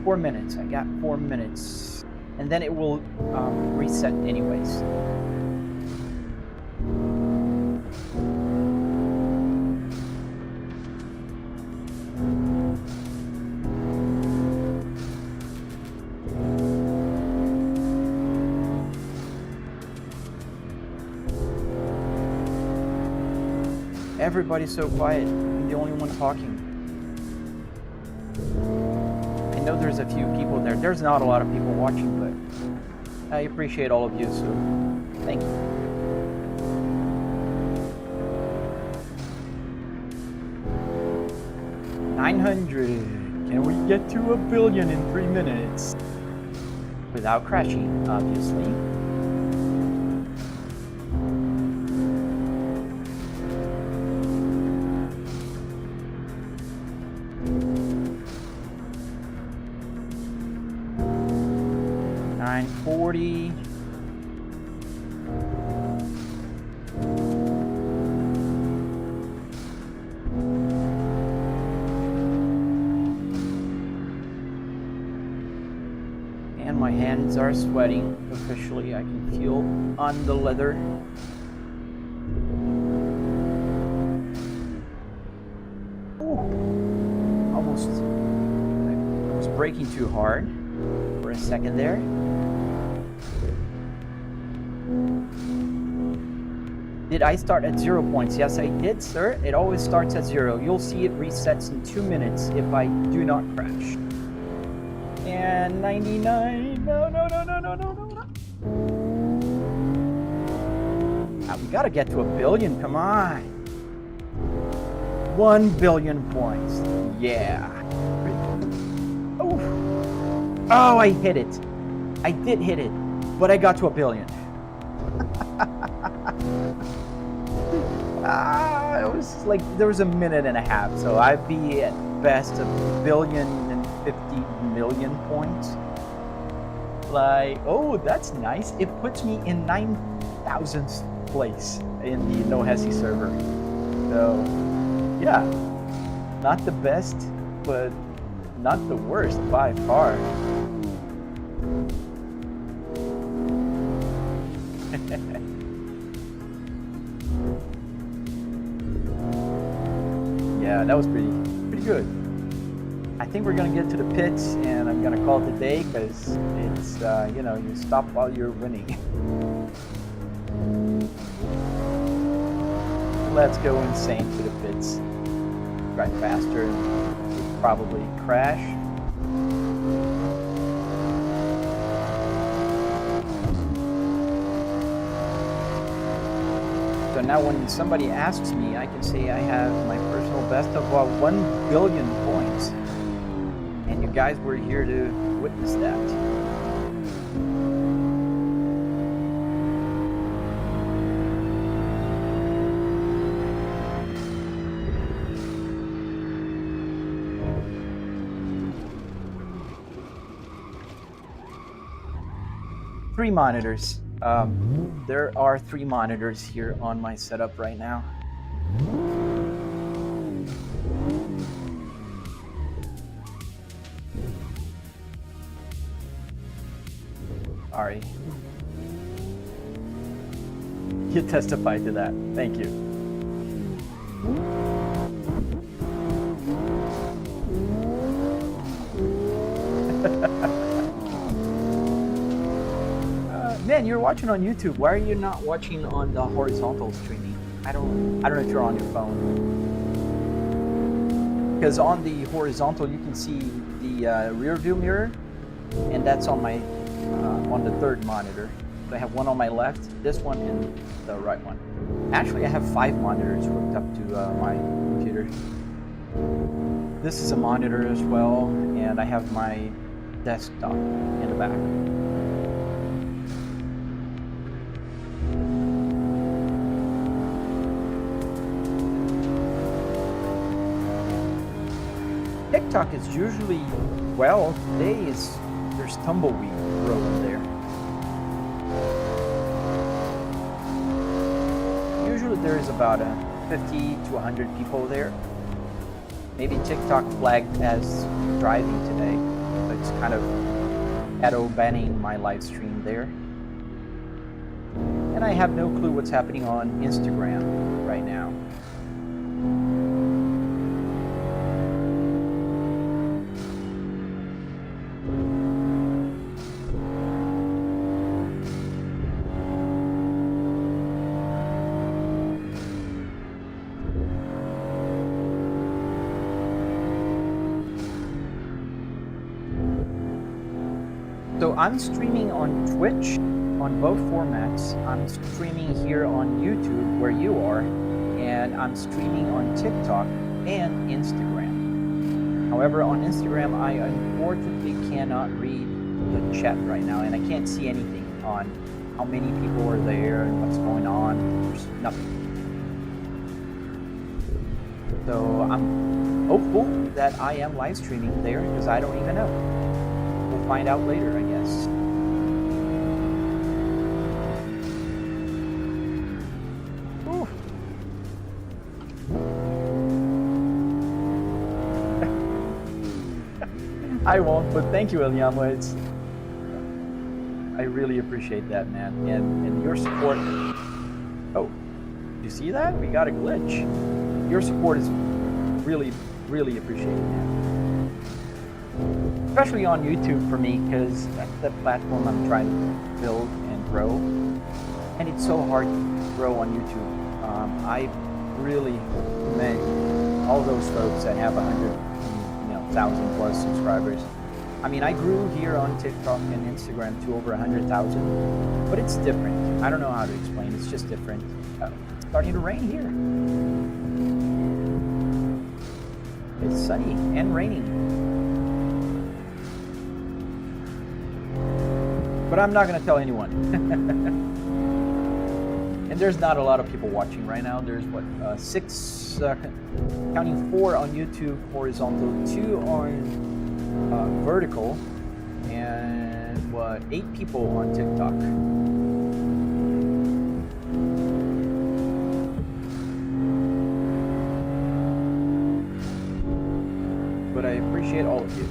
4 minutes. I got 4 minutes. And then it will reset anyways. Everybody's so quiet. I'm the only one talking. I know there's a few people there. There's not a lot of people watching, but I appreciate all of you, so thank you. $900. Can we get to 1 billion in 3 minutes? Without crashing, obviously. $940. hands are sweating officially. I can feel on the leather. Ooh, almost. I was braking too hard for a second there. Did I start at 0 points? Yes, I did, sir. It always starts at 0. You'll see it resets in 2 minutes if I do not crash. And 99. No. We gotta get to 1 billion. Come on. 1 billion points. Yeah. Oh, I hit it. I did hit it, but I got to 1 billion. It was like there was a minute and a half, so I'd be at best 1,050,000,000 points. Like, oh, that's nice. It puts me in 9,000th place in the No Hesi server. So, yeah, not the best, but not the worst by far. Yeah, that was pretty good. I think we're gonna get to the pits, and I'm gonna call it a day because it's you stop while you're winning. Let's go insane to the pits. Drive faster and probably crash. So now when somebody asks me, I can say I have my personal best of 1 billion points. And you guys were here to witness that. Three monitors. There are 3 monitors here on my setup right now. Ari, you testified to that. Thank you. Man, you're watching on YouTube. Why are you not watching on the horizontal streaming? I don't know if you're on your phone. Because on the horizontal, you can see the rear view mirror, and that's on my on the 3rd monitor. So I have one on my left, this one, and the right one. Actually, I have 5 monitors hooked up to my computer. This is a monitor as well, and I have my desktop in the back. TikTok is usually, well, today there's tumbleweed growing there. Usually there is about 50 to 100 people there. Maybe TikTok flagged as driving today, so it's kind of shadow banning my live stream there. And I have no clue what's happening on Instagram right now. So I'm streaming on Twitch on both formats. I'm streaming here on YouTube where you are, and I'm streaming on TikTok and Instagram. However, on Instagram, I unfortunately cannot read the chat right now, and I can't see anything on how many people are there and what's going on. There's nothing. So I'm hopeful that I am live streaming there because I don't even know. We'll find out later, I guess. Ooh. I won't, but thank you, Eliama. really appreciate that, man. And your support. Oh, you see that? We got a glitch. Your support is really, really appreciated, man. Especially on YouTube for me, because that's the platform I'm trying to build and grow. And it's so hard to grow on YouTube. I really commend all those folks that have 100,000 plus subscribers. I mean, I grew here on TikTok and Instagram to over 100,000, but it's different. I don't know how to explain. It's just different. It's starting to rain here. It's sunny and raining. But I'm not going to tell anyone. And there's not a lot of people watching right now. There's what, 6, counting 4 on YouTube, horizontal, 2 on vertical, and what, 8 people on TikTok. But I appreciate all of you.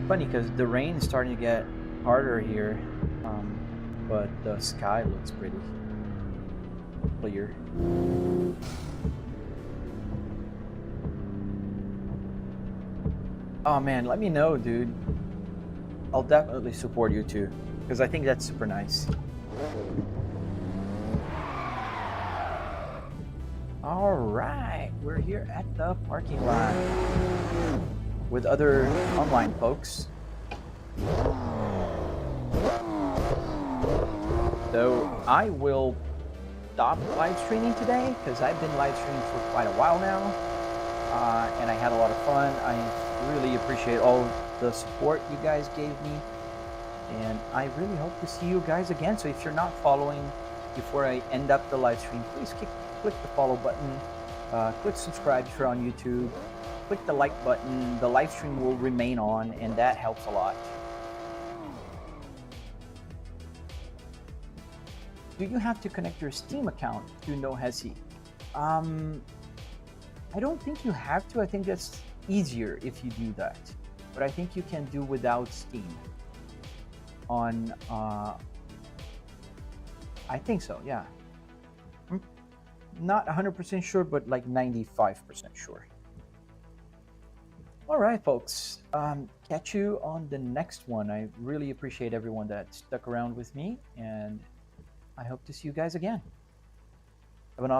Funny because the rain is starting to get harder here, but the sky looks pretty clear. Oh man, let me know, dude. I'll definitely support you too, because I think that's super nice. All right, we're here at the parking lot with other online folks. So I will stop live streaming today because I've been live streaming for quite a while now, and I had a lot of fun. I really appreciate all the support you guys gave me, and I really hope to see you guys again. So if you're not following before I end up the live stream, please click the follow button, click subscribe if you're on YouTube, click the like button. The live stream will remain on, and that helps a lot. Do you have to connect your Steam account to NoHesi? I don't think you have to. I think that's easier if you do that. But I think you can do without Steam. On, I think so, yeah. I'm not 100% sure, but like 95% sure. All right, folks. Catch you on the next one. I really appreciate everyone that stuck around with me, and I hope to see you guys again. Have an awesome